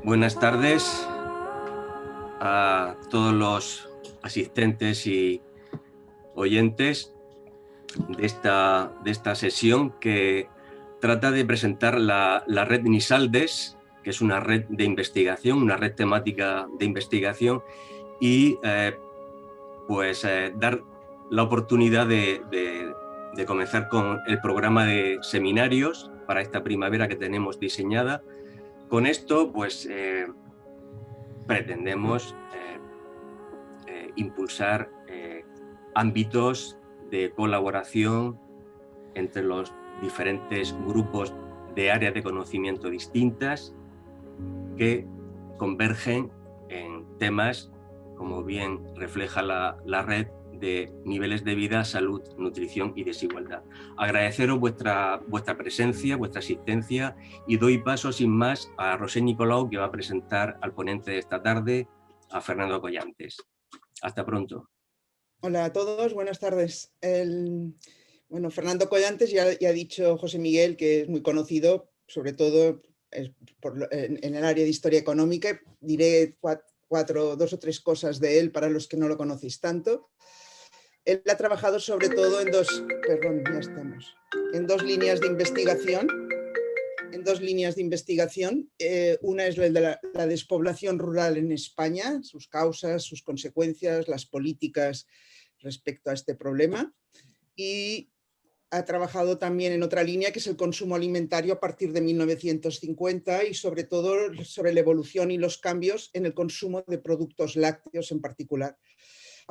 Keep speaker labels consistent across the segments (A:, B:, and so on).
A: Buenas tardes a todos los asistentes y oyentes de esta sesión que trata de presentar la red Nisaldes, que es una red de investigación, una red temática de investigación, y dar la oportunidad de comenzar con el programa de seminarios para esta primavera que tenemos diseñada. Con esto, pretendemos impulsar ámbitos de colaboración entre los diferentes grupos de áreas de conocimiento distintas que convergen en temas, como bien refleja la red, de niveles de vida, salud, nutrición y desigualdad. Agradeceros vuestra presencia, vuestra asistencia, y doy paso sin más a Rosé Nicolau, que va a presentar al ponente de esta tarde, a Fernando Collantes. Hasta pronto.
B: Hola a todos, buenas tardes. Fernando Collantes ya ha dicho José Miguel que es muy conocido, sobre todo en el área de historia económica. Diré dos o tres cosas de él para los que no lo conocéis tanto. Él ha trabajado sobre todo en dos líneas de investigación. Una es la de la despoblación rural en España, sus causas, sus consecuencias, las políticas respecto a este problema. Y ha trabajado también en otra línea, que es el consumo alimentario a partir de 1950, y sobre todo sobre la evolución y los cambios en el consumo de productos lácteos en particular.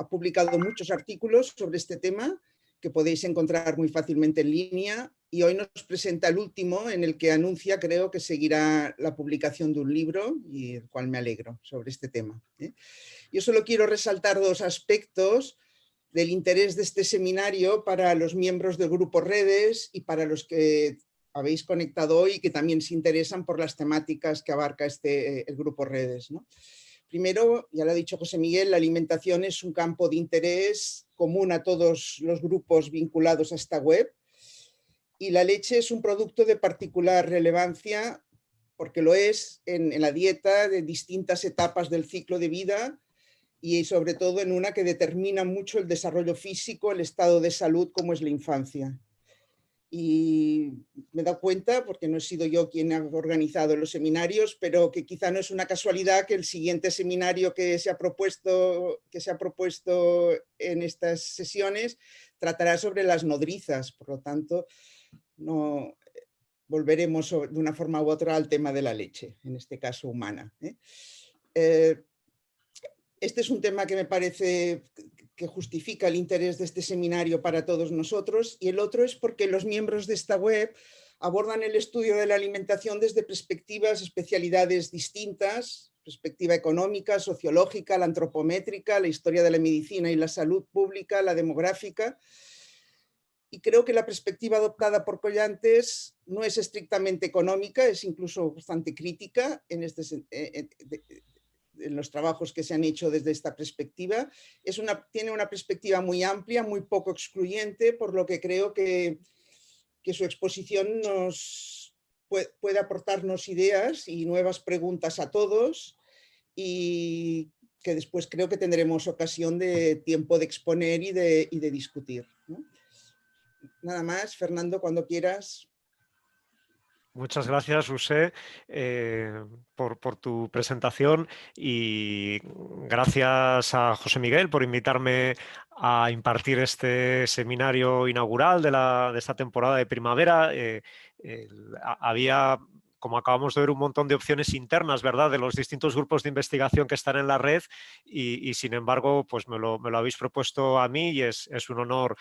B: Ha publicado muchos artículos sobre este tema que podéis encontrar muy fácilmente en línea, y hoy nos presenta el último, en el que anuncia, creo, que seguirá la publicación de un libro, y el cual me alegro, sobre este tema. Yo solo quiero resaltar dos aspectos del interés de este seminario para los miembros del Grupo Redes y para los que habéis conectado hoy y que también se interesan por las temáticas que abarca el Grupo Redes, ¿no? Primero, ya lo ha dicho José Miguel, la alimentación es un campo de interés común a todos los grupos vinculados a esta web, y la leche es un producto de particular relevancia porque lo es en la dieta de distintas etapas del ciclo de vida, y sobre todo en una que determina mucho el desarrollo físico, el estado de salud, como es la infancia. Y me he dado cuenta, porque no he sido yo quien ha organizado los seminarios, pero que quizá no es una casualidad que el siguiente seminario que se ha propuesto en estas sesiones tratará sobre las nodrizas. Por lo tanto, no volveremos de una forma u otra al tema de la leche, en este caso humana. Este es un tema que me parece que justifica el interés de este seminario para todos nosotros, y el otro es porque los miembros de esta web abordan el estudio de la alimentación desde perspectivas, especialidades distintas: perspectiva económica, sociológica, la antropométrica, la historia de la medicina y la salud pública, la demográfica. Y creo que la perspectiva adoptada por Collantes no es estrictamente económica, es incluso bastante crítica en los trabajos que se han hecho desde esta perspectiva. Tiene una perspectiva muy amplia, muy poco excluyente, por lo que creo que su exposición puede aportarnos ideas y nuevas preguntas a todos, y que después creo que tendremos ocasión de tiempo de exponer y de discutir, ¿no? Nada más, Fernando, cuando quieras.
C: Muchas gracias, José, por tu presentación, y gracias a José Miguel por invitarme a impartir este seminario inaugural de esta temporada de primavera. Había, como acabamos de ver, un montón de opciones internas, ¿verdad?, de los distintos grupos de investigación que están en la red, y sin embargo, pues me lo habéis propuesto a mí, y es un honor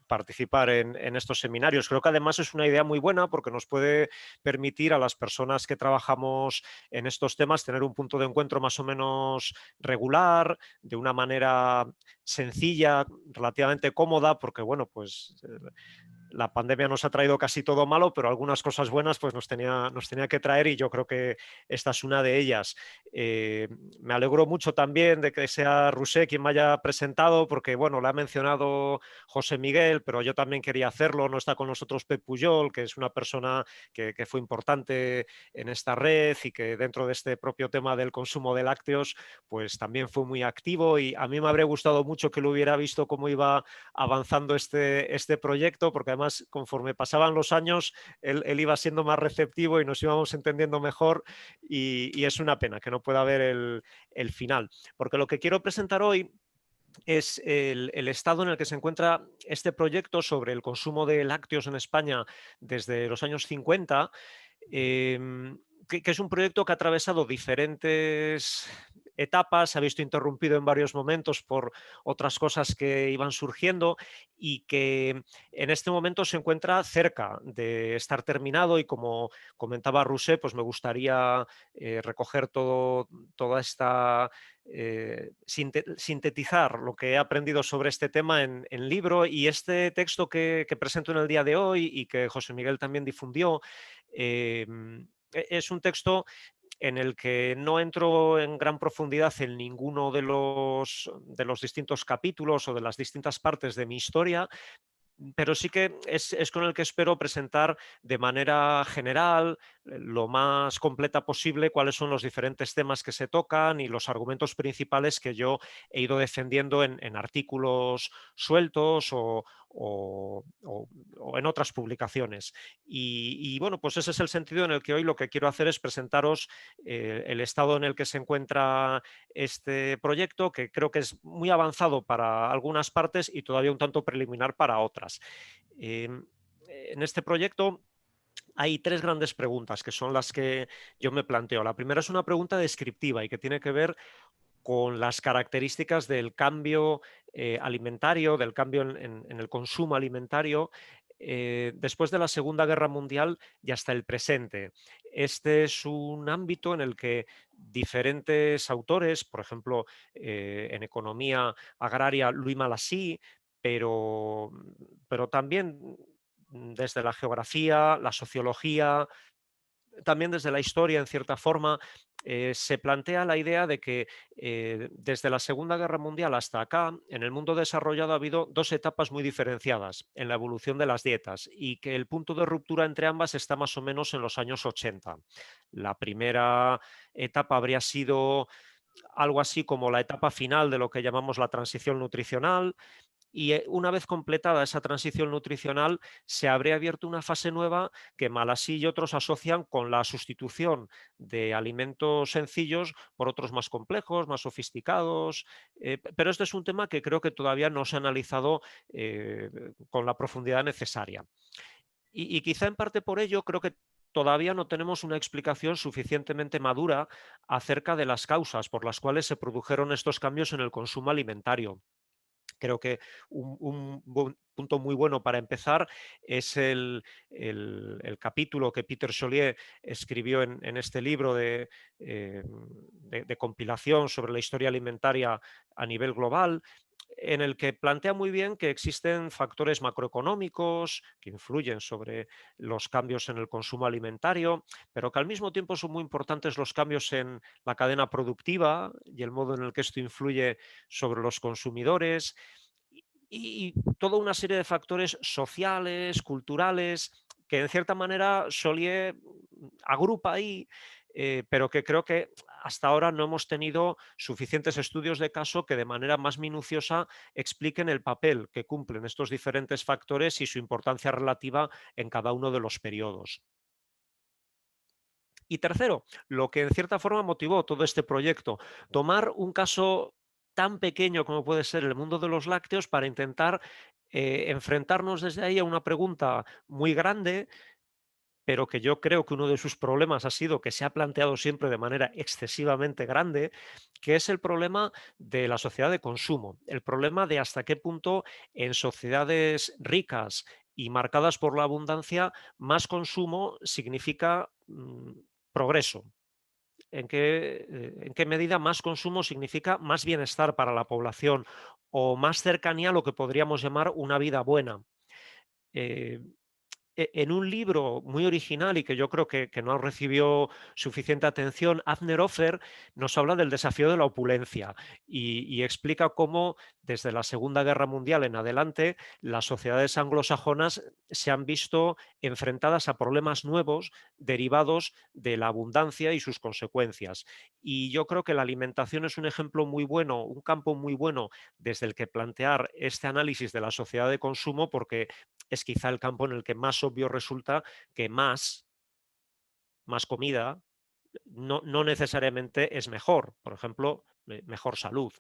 C: participar en estos seminarios. Creo que además es una idea muy buena, porque nos puede permitir a las personas que trabajamos en estos temas tener un punto de encuentro más o menos regular, de una manera sencilla, relativamente cómoda, porque bueno, pues la pandemia nos ha traído casi todo malo, pero algunas cosas buenas pues nos tenía que traer, y yo creo que esta es una de ellas. Me alegro mucho también de que sea Roser quien me haya presentado, porque bueno, lo ha mencionado José Miguel, pero yo también quería hacerlo. No está con nosotros Pep Pujol, que es una persona que fue importante en esta red y que dentro de este propio tema del consumo de lácteos pues también fue muy activo, y a mí me habría gustado mucho que lo hubiera visto cómo iba avanzando este proyecto, porque además conforme pasaban los años él iba siendo más receptivo y nos íbamos entendiendo mejor, y es una pena que no pueda ver el final, porque lo que quiero presentar hoy es el estado en el que se encuentra este proyecto sobre el consumo de lácteos en España desde los años 50, que es un proyecto que ha atravesado diferentes etapas, se ha visto interrumpido en varios momentos por otras cosas que iban surgiendo, y que en este momento se encuentra cerca de estar terminado, y como comentaba Roser, pues me gustaría recoger toda esta sintetizar lo que he aprendido sobre este tema en libro, y este texto que presento en el día de hoy y que José Miguel también difundió, es un texto en el que no entro en gran profundidad en ninguno de los distintos capítulos o de las distintas partes de mi historia, pero sí que es con el que espero presentar de manera general, lo más completa posible, cuáles son los diferentes temas que se tocan y los argumentos principales que yo he ido defendiendo en artículos sueltos o en otras publicaciones. Y bueno, pues ese es el sentido en el que hoy lo que quiero hacer es presentaros el estado en el que se encuentra este proyecto, que creo que es muy avanzado para algunas partes y todavía un tanto preliminar para otras. En este proyecto hay tres grandes preguntas que son las que yo me planteo. La primera es una pregunta descriptiva y que tiene que ver con las características del cambio alimentario, del cambio en el consumo alimentario después de la Segunda Guerra Mundial y hasta el presente. Este es un ámbito en el que diferentes autores, por ejemplo, en economía agraria, Louis Malassis, pero también desde la geografía, la sociología, también desde la historia, en cierta forma, se plantea la idea de que desde la Segunda Guerra Mundial hasta acá, en el mundo desarrollado ha habido dos etapas muy diferenciadas en la evolución de las dietas, y que el punto de ruptura entre ambas está más o menos en los años 80. La primera etapa habría sido algo así como la etapa final de lo que llamamos la transición nutricional, y una vez completada esa transición nutricional, se habría abierto una fase nueva que Malassis y otros asocian con la sustitución de alimentos sencillos por otros más complejos, más sofisticados. Pero este es un tema que creo que todavía no se ha analizado con la profundidad necesaria. Y quizá en parte por ello creo que todavía no tenemos una explicación suficientemente madura acerca de las causas por las cuales se produjeron estos cambios en el consumo alimentario. Creo que un punto muy bueno para empezar es el capítulo que Peter Cholier escribió en este libro de compilación sobre la historia alimentaria a nivel global, en el que plantea muy bien que existen factores macroeconómicos que influyen sobre los cambios en el consumo alimentario, pero que al mismo tiempo son muy importantes los cambios en la cadena productiva y el modo en el que esto influye sobre los consumidores, y toda una serie de factores sociales, culturales, que en cierta manera Solier agrupa ahí, pero que creo que hasta ahora no hemos tenido suficientes estudios de caso que de manera más minuciosa expliquen el papel que cumplen estos diferentes factores y su importancia relativa en cada uno de los periodos. Y tercero, lo que en cierta forma motivó todo este proyecto, tomar un caso tan pequeño como puede ser el mundo de los lácteos para intentar enfrentarnos desde ahí a una pregunta muy grande, pero que yo creo que uno de sus problemas ha sido que se ha planteado siempre de manera excesivamente grande, que es el problema de la sociedad de consumo, el problema de hasta qué punto en sociedades ricas y marcadas por la abundancia, más consumo significa progreso. En qué medida más consumo significa más bienestar para la población o más cercanía a lo que podríamos llamar una vida buena? en un libro muy original y que yo creo que no recibió suficiente atención, Avner Offer nos habla del desafío de la opulencia y explica cómo desde la Segunda Guerra Mundial en adelante las sociedades anglosajonas se han visto enfrentadas a problemas nuevos derivados de la abundancia y sus consecuencias. Y yo creo que la alimentación es un ejemplo muy bueno, un campo muy bueno desde el que plantear este análisis de la sociedad de consumo, porque es quizá el campo en el que más obvio resulta que más comida no necesariamente es mejor. Por ejemplo, mejor salud.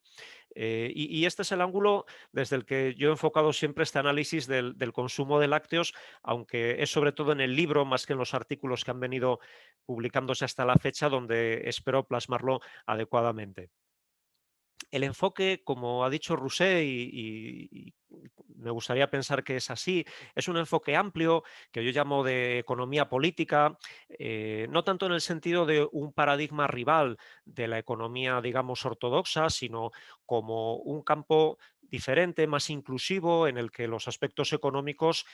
C: Y este es el ángulo desde el que yo he enfocado siempre este análisis del consumo de lácteos, aunque es sobre todo en el libro, más que en los artículos que han venido publicándose hasta la fecha, donde espero plasmarlo adecuadamente. El enfoque, como ha dicho Rousset, y me gustaría pensar que es así, es un enfoque amplio que yo llamo de economía política, no tanto en el sentido de un paradigma rival de la economía, digamos, ortodoxa, sino como un campo diferente, más inclusivo, en el que los aspectos económicos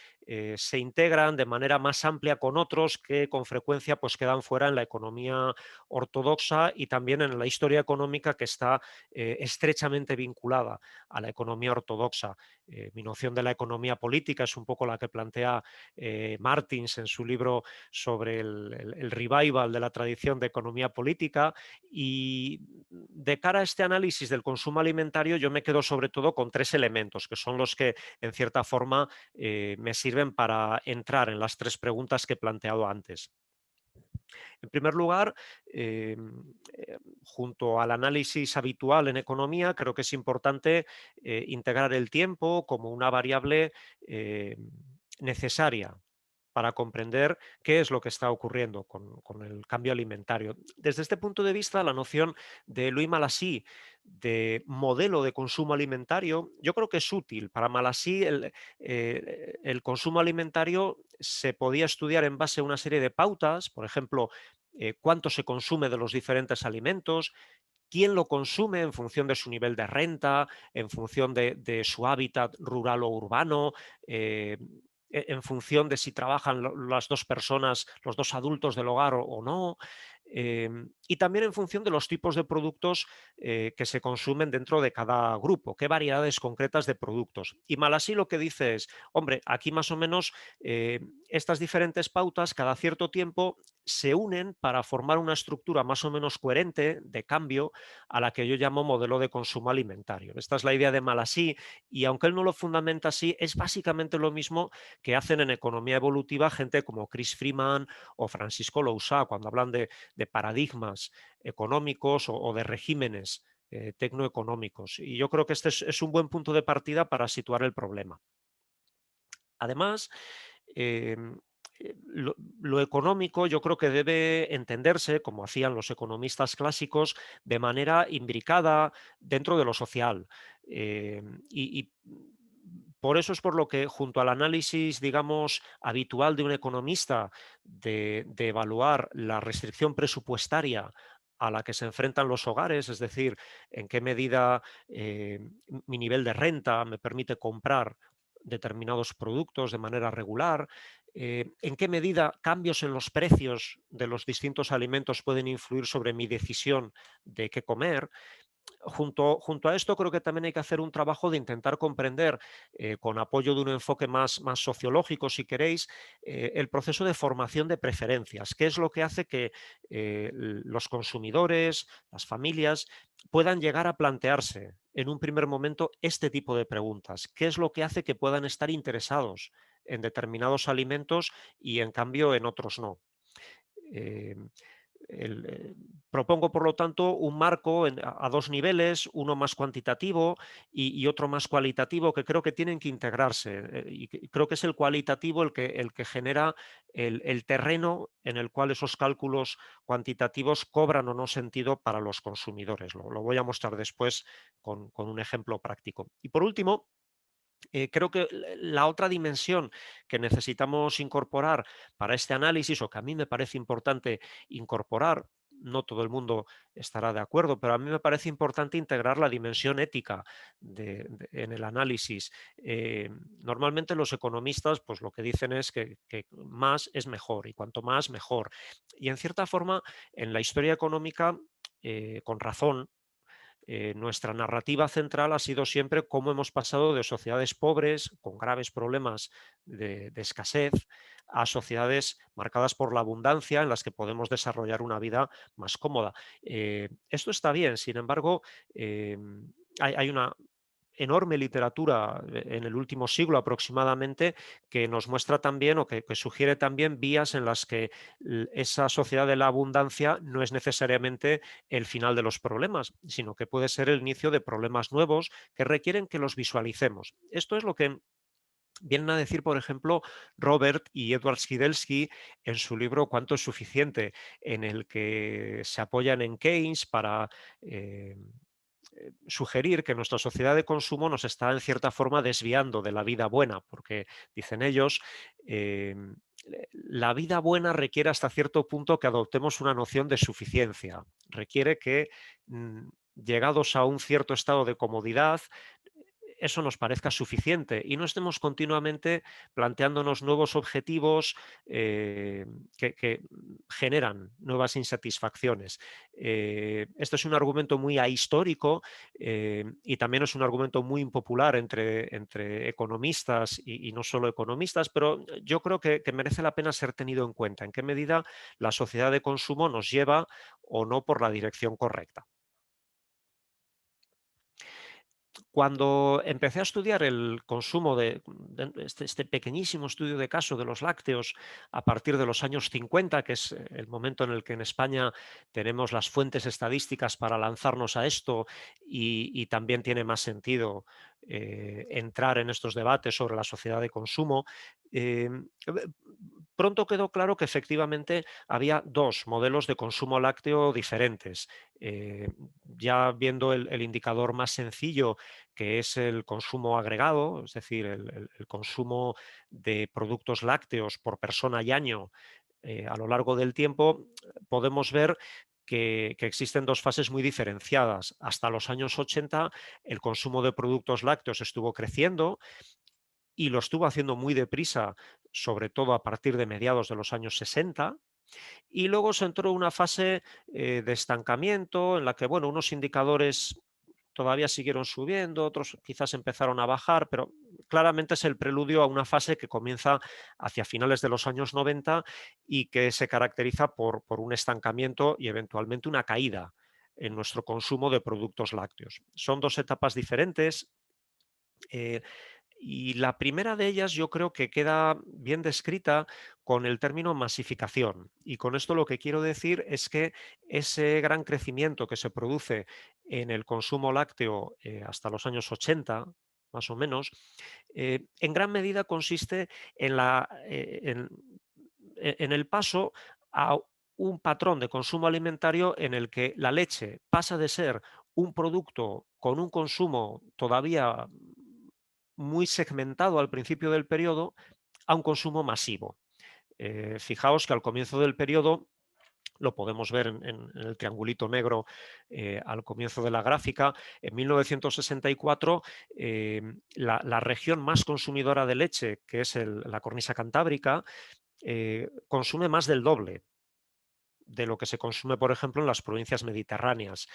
C: se integran de manera más amplia con otros que con frecuencia pues, quedan fuera en la economía ortodoxa y también en la historia económica que está estrechamente vinculada a la economía ortodoxa. Mi noción de la economía política es un poco la que plantea Martins en su libro sobre el revival de la tradición de economía política, y de cara a este análisis del consumo alimentario yo me quedo sobre todo con tres elementos que son los que en cierta forma me sirven para entrar en las tres preguntas que he planteado antes. En primer lugar, junto al análisis habitual en economía, creo que es importante integrar el tiempo como una variable necesaria para comprender qué es lo que está ocurriendo con el cambio alimentario. Desde este punto de vista, la noción de Louis Malassis de modelo de consumo alimentario, yo creo que es útil. Para Malassis, el consumo alimentario se podía estudiar en base a una serie de pautas, por ejemplo, cuánto se consume de los diferentes alimentos, quién lo consume en función de su nivel de renta, en función de su hábitat rural o urbano, en función de si trabajan las dos personas, los dos adultos del hogar o no, y también en función de los tipos de productos que se consumen dentro de cada grupo, qué variedades concretas de productos. Y Malassis lo que dice es, hombre, aquí más o menos estas diferentes pautas cada cierto tiempo se unen para formar una estructura más o menos coherente de cambio a la que yo llamo modelo de consumo alimentario. Esta es la idea de Malassis y aunque él no lo fundamenta así, es básicamente lo mismo que hacen en economía evolutiva gente como Chris Freeman o Francisco Lousá cuando hablan de paradigmas económicos o de regímenes tecnoeconómicos. Y yo creo que este es un buen punto de partida para situar el problema. Además, lo económico yo creo que debe entenderse, como hacían los economistas clásicos, de manera imbricada dentro de lo social. Y por eso es por lo que, junto al análisis, digamos, habitual de un economista de evaluar la restricción presupuestaria a la que se enfrentan los hogares, es decir, en qué medida mi nivel de renta me permite comprar determinados productos de manera regular, en qué medida cambios en los precios de los distintos alimentos pueden influir sobre mi decisión de qué comer. Junto a esto creo que también hay que hacer un trabajo de intentar comprender, con apoyo de un enfoque más sociológico, si queréis, el proceso de formación de preferencias. ¿Qué es lo que hace que los consumidores, las familias, puedan llegar a plantearse en un primer momento este tipo de preguntas? ¿Qué es lo que hace que puedan estar interesados en determinados alimentos y en cambio en otros no? Eh, el, eh, Propongo, por lo tanto, un marco a dos niveles, uno más cuantitativo y otro más cualitativo, que creo que tienen que integrarse. Y creo que es el cualitativo el que genera el terreno en el cual esos cálculos cuantitativos cobran o no sentido para los consumidores. Lo voy a mostrar después con un ejemplo práctico. Y por último, creo que la otra dimensión que necesitamos incorporar para este análisis, o que a mí me parece importante incorporar, no todo el mundo estará de acuerdo, pero a mí me parece importante integrar la dimensión ética en el análisis. Normalmente los economistas pues lo que dicen es que más es mejor y cuanto más mejor. Y en cierta forma en la historia económica, con razón, nuestra narrativa central ha sido siempre cómo hemos pasado de sociedades pobres, con graves problemas de escasez, a sociedades marcadas por la abundancia en las que podemos desarrollar una vida más cómoda. Esto está bien, sin embargo, hay una enorme literatura en el último siglo aproximadamente que nos muestra también o que sugiere también vías en las que esa sociedad de la abundancia no es necesariamente el final de los problemas, sino que puede ser el inicio de problemas nuevos que requieren que los visualicemos. Esto es lo que vienen a decir, por ejemplo, Robert y Edward Skidelsky en su libro ¿Cuánto es suficiente?, en el que se apoyan en Keynes para sugerir que nuestra sociedad de consumo nos está en cierta forma desviando de la vida buena, porque dicen ellos, la vida buena requiere hasta cierto punto que adoptemos una noción de suficiencia, requiere que llegados a un cierto estado de comodidad, eso nos parezca suficiente y no estemos continuamente planteándonos nuevos objetivos que generan nuevas insatisfacciones. Esto es un argumento muy ahistórico y también es un argumento muy impopular entre economistas y no solo economistas, pero yo creo que merece la pena ser tenido en cuenta en qué medida la sociedad de consumo nos lleva o no por la dirección correcta. Cuando empecé a estudiar el consumo de este pequeñísimo estudio de caso de los lácteos a partir de los años 50, que es el momento en el que en España tenemos las fuentes estadísticas para lanzarnos a esto y también tiene más sentido entrar en estos debates sobre la sociedad de consumo, eh, pronto quedó claro que efectivamente había dos modelos de consumo lácteo diferentes. Ya viendo el indicador más sencillo, que es el consumo agregado, es decir, el consumo de productos lácteos por persona y año a lo largo del tiempo, podemos ver que existen dos fases muy diferenciadas. Hasta los años 80 el consumo de productos lácteos estuvo creciendo y lo estuvo haciendo muy deprisa, sobre todo a partir de mediados de los años 60. Y luego se entró una fase de estancamiento en la que, bueno, unos indicadores todavía siguieron subiendo, otros quizás empezaron a bajar, pero claramente es el preludio a una fase que comienza hacia finales de los años 90 y que se caracteriza por un estancamiento y eventualmente una caída en nuestro consumo de productos lácteos. Son dos etapas diferentes. Y la primera de ellas yo creo que queda bien descrita con el término masificación. Y con esto lo que quiero decir es que ese gran crecimiento que se produce en el consumo lácteo hasta los años 80, más o menos, en gran medida consiste en el paso a un patrón de consumo alimentario en el que la leche pasa de ser un producto con un consumo todavía muy segmentado al principio del periodo a un consumo masivo. Fijaos que al comienzo del periodo, lo podemos ver en el triangulito negro al comienzo de la gráfica, en 1964 la región más consumidora de leche, que es la cornisa cantábrica, consume más del doble de lo que se consume, por ejemplo, en las provincias mediterráneas.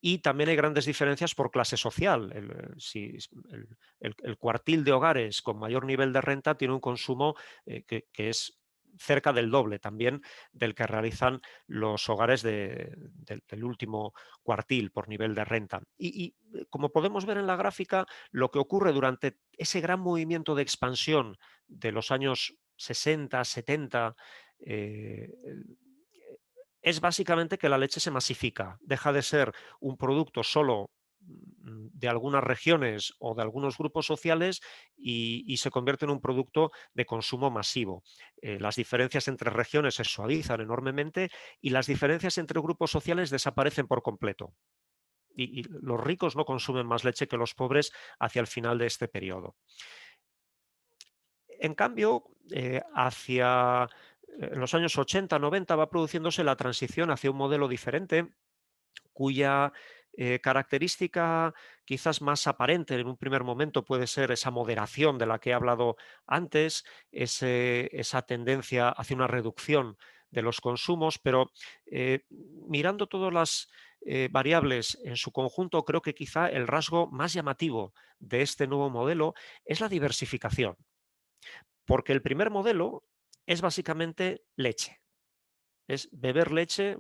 C: Y también hay grandes diferencias por clase social. El cuartil de hogares con mayor nivel de renta tiene un consumo que es cerca del doble también del que realizan los hogares del último cuartil por nivel de renta. Y como podemos ver en la gráfica, lo que ocurre durante ese gran movimiento de expansión de los años 60, 70, es básicamente que la leche se masifica, deja de ser un producto solo de algunas regiones o de algunos grupos sociales y se convierte en un producto de consumo masivo. Las diferencias entre regiones se suavizan enormemente y las diferencias entre grupos sociales desaparecen por completo. Y los ricos no consumen más leche que los pobres hacia el final de este periodo. En cambio, hacia en los años 80, 90 va produciéndose la transición hacia un modelo diferente, cuya característica quizás más aparente en un primer momento puede ser esa moderación de la que he hablado antes, esa tendencia hacia una reducción de los consumos, pero mirando todas las variables en su conjunto, creo que quizá el rasgo más llamativo de este nuevo modelo es la diversificación, porque el primer modelo es básicamente leche. Es beber leche,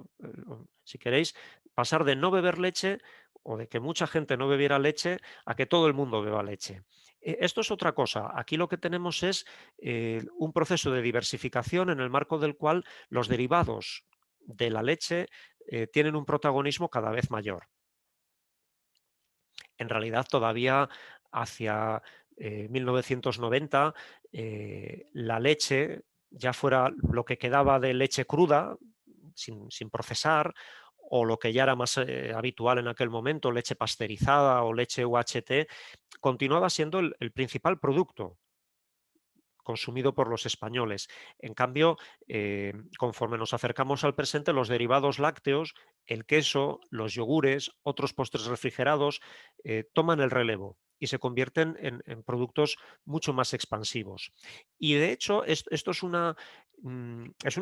C: si queréis, pasar de no beber leche o de que mucha gente no bebiera leche a que todo el mundo beba leche. Esto es otra cosa. Aquí lo que tenemos es un proceso de diversificación en el marco del cual los derivados de la leche tienen un protagonismo cada vez mayor. En realidad, todavía hacia 1990, la leche, ya fuera lo que quedaba de leche cruda, sin procesar, o lo que ya era más habitual en aquel momento, leche pasteurizada o leche UHT, continuaba siendo el principal producto consumido por los españoles. En cambio, conforme nos acercamos al presente, los derivados lácteos, el queso, los yogures, otros postres refrigerados, toman el relevo y se convierten en productos mucho más expansivos. Y de hecho, esto es una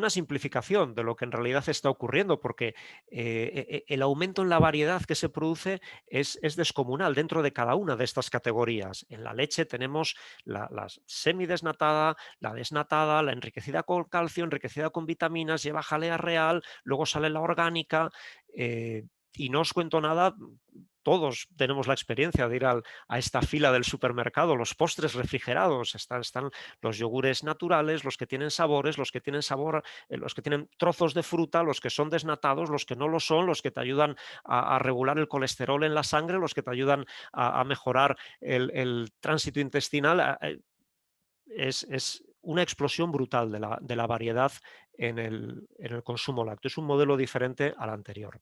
C: simplificación de lo que en realidad está ocurriendo, porque el aumento en la variedad que se produce es descomunal dentro de cada una de estas categorías. En la leche tenemos la semidesnatada, la desnatada, la enriquecida con calcio, enriquecida con vitaminas, lleva jalea real, luego sale la orgánica, y no os cuento nada. Todos tenemos la experiencia de ir a esta fila del supermercado, los postres refrigerados, están los yogures naturales, los que tienen sabores, los que tienen sabor, los que tienen trozos de fruta, los que son desnatados, los que no lo son, los que te ayudan a regular el colesterol en la sangre, los que te ayudan a mejorar el tránsito intestinal. Es una explosión brutal de la variedad en el consumo lácteo. Es un modelo diferente al anterior.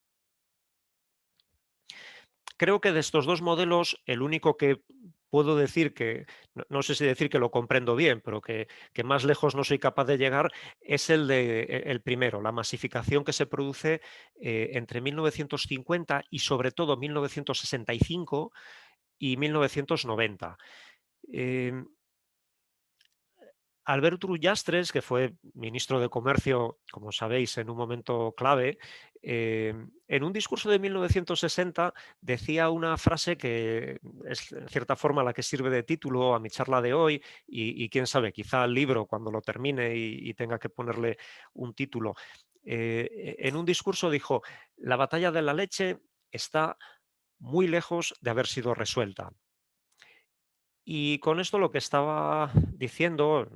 C: Creo que de estos dos modelos, el único que puedo decir que, no sé si decir que lo comprendo bien, pero que más lejos no soy capaz de llegar, es el primero, la masificación que se produce entre 1950 y sobre todo 1965 y 1990. Albert Ullastres, que fue ministro de Comercio, como sabéis, en un momento clave, en un discurso de 1960 decía una frase que es en cierta forma la que sirve de título a mi charla de hoy y quién sabe, quizá el libro cuando lo termine y tenga que ponerle un título. En un discurso dijo, la batalla de la leche está muy lejos de haber sido resuelta. Y con esto lo que estaba diciendo,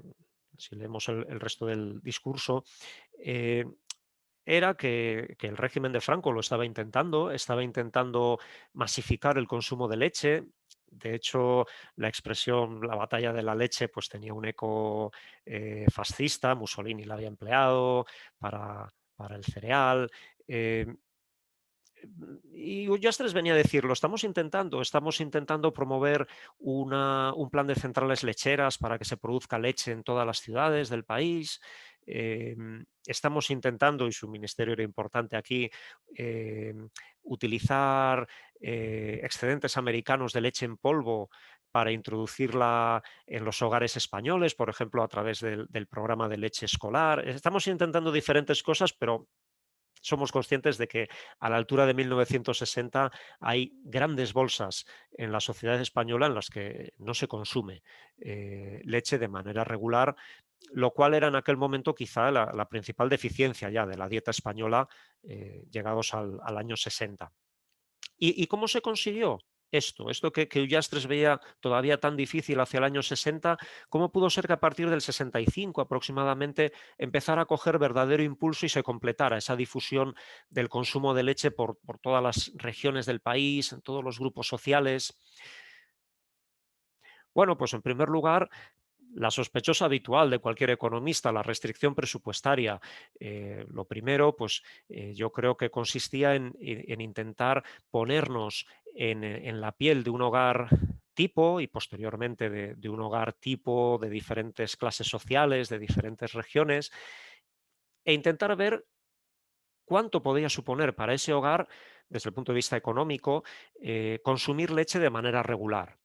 C: si leemos el resto del discurso, era que el régimen de Franco lo estaba intentando masificar el consumo de leche. De hecho, la expresión la batalla de la leche pues tenía un eco fascista, Mussolini la había empleado para el cereal. Y Ullastres venía a decirlo, estamos intentando promover un plan de centrales lecheras para que se produzca leche en todas las ciudades del país. Estamos intentando, y su ministerio era importante aquí, utilizar excedentes americanos de leche en polvo para introducirla en los hogares españoles, por ejemplo, a través del programa de leche escolar. Estamos intentando diferentes cosas, pero somos conscientes de que a la altura de 1960 hay grandes bolsas en la sociedad española en las que no se consume leche de manera regular, lo cual era en aquel momento quizá la principal deficiencia ya de la dieta española llegados al año 60. ¿Y cómo se consiguió esto que Ullastres veía todavía tan difícil hacia el año 60? ¿Cómo pudo ser que a partir del 65 aproximadamente empezara a coger verdadero impulso y se completara esa difusión del consumo de leche por todas las regiones del país, en todos los grupos sociales? Bueno, pues en primer lugar, la sospechosa habitual de cualquier economista, la restricción presupuestaria. Lo primero, pues yo creo que consistía en intentar ponernos en la piel de un hogar tipo y posteriormente de un hogar tipo de diferentes clases sociales, de diferentes regiones, e intentar ver cuánto podría suponer para ese hogar, desde el punto de vista económico, consumir leche de manera regular.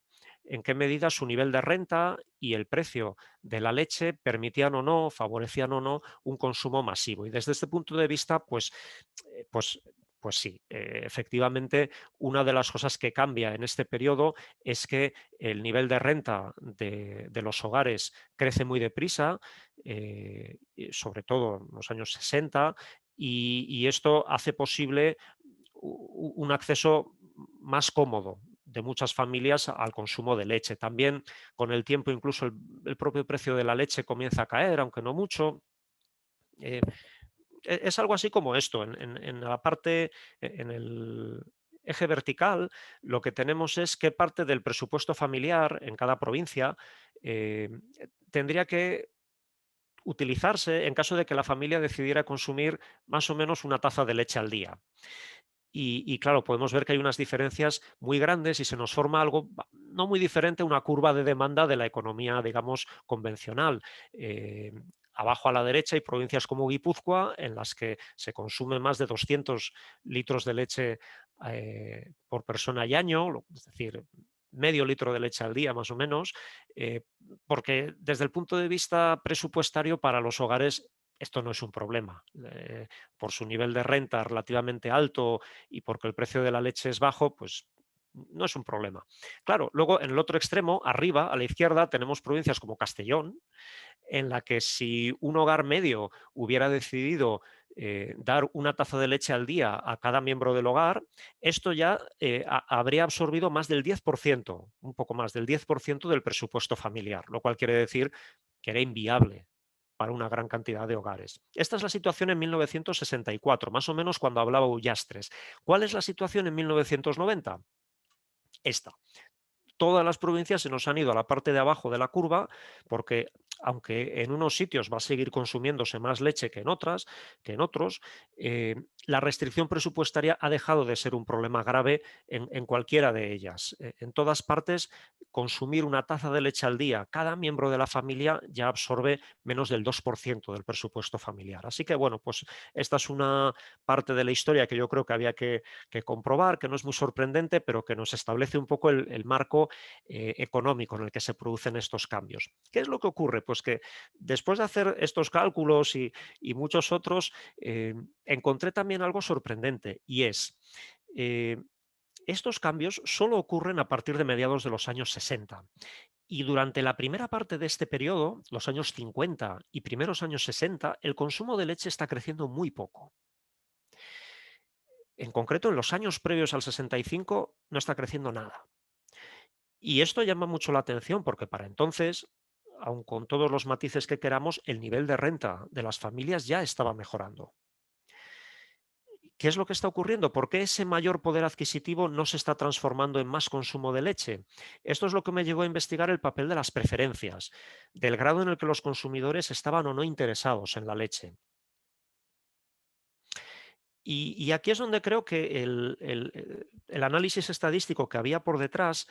C: En qué medida su nivel de renta y el precio de la leche permitían o no, favorecían o no un consumo masivo. Y desde este punto de vista, eh, pues, pues sí, efectivamente, una de las cosas que cambia en este periodo es que el nivel de renta de los hogares crece muy deprisa, sobre todo en los años 60, y esto hace posible un acceso más cómodo de muchas familias al consumo de leche. También con el tiempo incluso el propio precio de la leche comienza a caer, aunque no mucho. Eh, es algo así como esto. En la parte, en el eje vertical, lo que tenemos es qué parte del presupuesto familiar en cada provincia eh, tendría que utilizarse en caso de que la familia decidiera consumir más o menos una taza de leche al día. Y claro, podemos ver que hay unas diferencias muy grandes y se nos forma algo no muy diferente a una curva de demanda de la economía, digamos, convencional. Abajo a la derecha hay provincias como Guipúzcoa, en las que se consume más de 200 litros de leche por persona y año, es decir, medio litro de leche al día más o menos, porque desde el punto de vista presupuestario para los hogares esto no es un problema. Por su nivel de renta relativamente alto y porque el precio de la leche es bajo, pues no es un problema. Claro, luego en el otro extremo, arriba, a la izquierda, tenemos provincias como Castellón, en la que si un hogar medio hubiera decidido dar una taza de leche al día a cada miembro del hogar, esto ya habría absorbido más del 10%, un poco más del 10% del presupuesto familiar, lo cual quiere decir que era inviable para una gran cantidad de hogares. Esta es la situación en 1964, más o menos cuando hablaba Ullastres. ¿Cuál es la situación en 1990? Esta. Todas las provincias se nos han ido a la parte de abajo de la curva porque aunque en unos sitios va a seguir consumiéndose más leche que en otros, la restricción presupuestaria ha dejado de ser un problema grave en cualquiera de ellas. En todas partes, consumir una taza de leche al día, cada miembro de la familia ya absorbe menos del 2% del presupuesto familiar. Así que, bueno, pues esta es una parte de la historia que yo creo que había que comprobar, que no es muy sorprendente, pero que nos establece un poco el marco económico en el que se producen estos cambios. ¿Qué es lo que ocurre? Pues que después de hacer estos cálculos y muchos otros, encontré también algo sorprendente y es, estos cambios solo ocurren a partir de mediados de los años 60. Y durante la primera parte de este periodo, los años 50 y primeros años 60, el consumo de leche está creciendo muy poco. En concreto, en los años previos al 65 no está creciendo nada. Y esto llama mucho la atención porque para entonces, aun con todos los matices que queramos, el nivel de renta de las familias ya estaba mejorando. ¿Qué es lo que está ocurriendo? ¿Por qué ese mayor poder adquisitivo no se está transformando en más consumo de leche? Esto es lo que me llevó a investigar el papel de las preferencias, del grado en el que los consumidores estaban o no interesados en la leche. Y aquí es donde creo que el análisis estadístico que había por detrás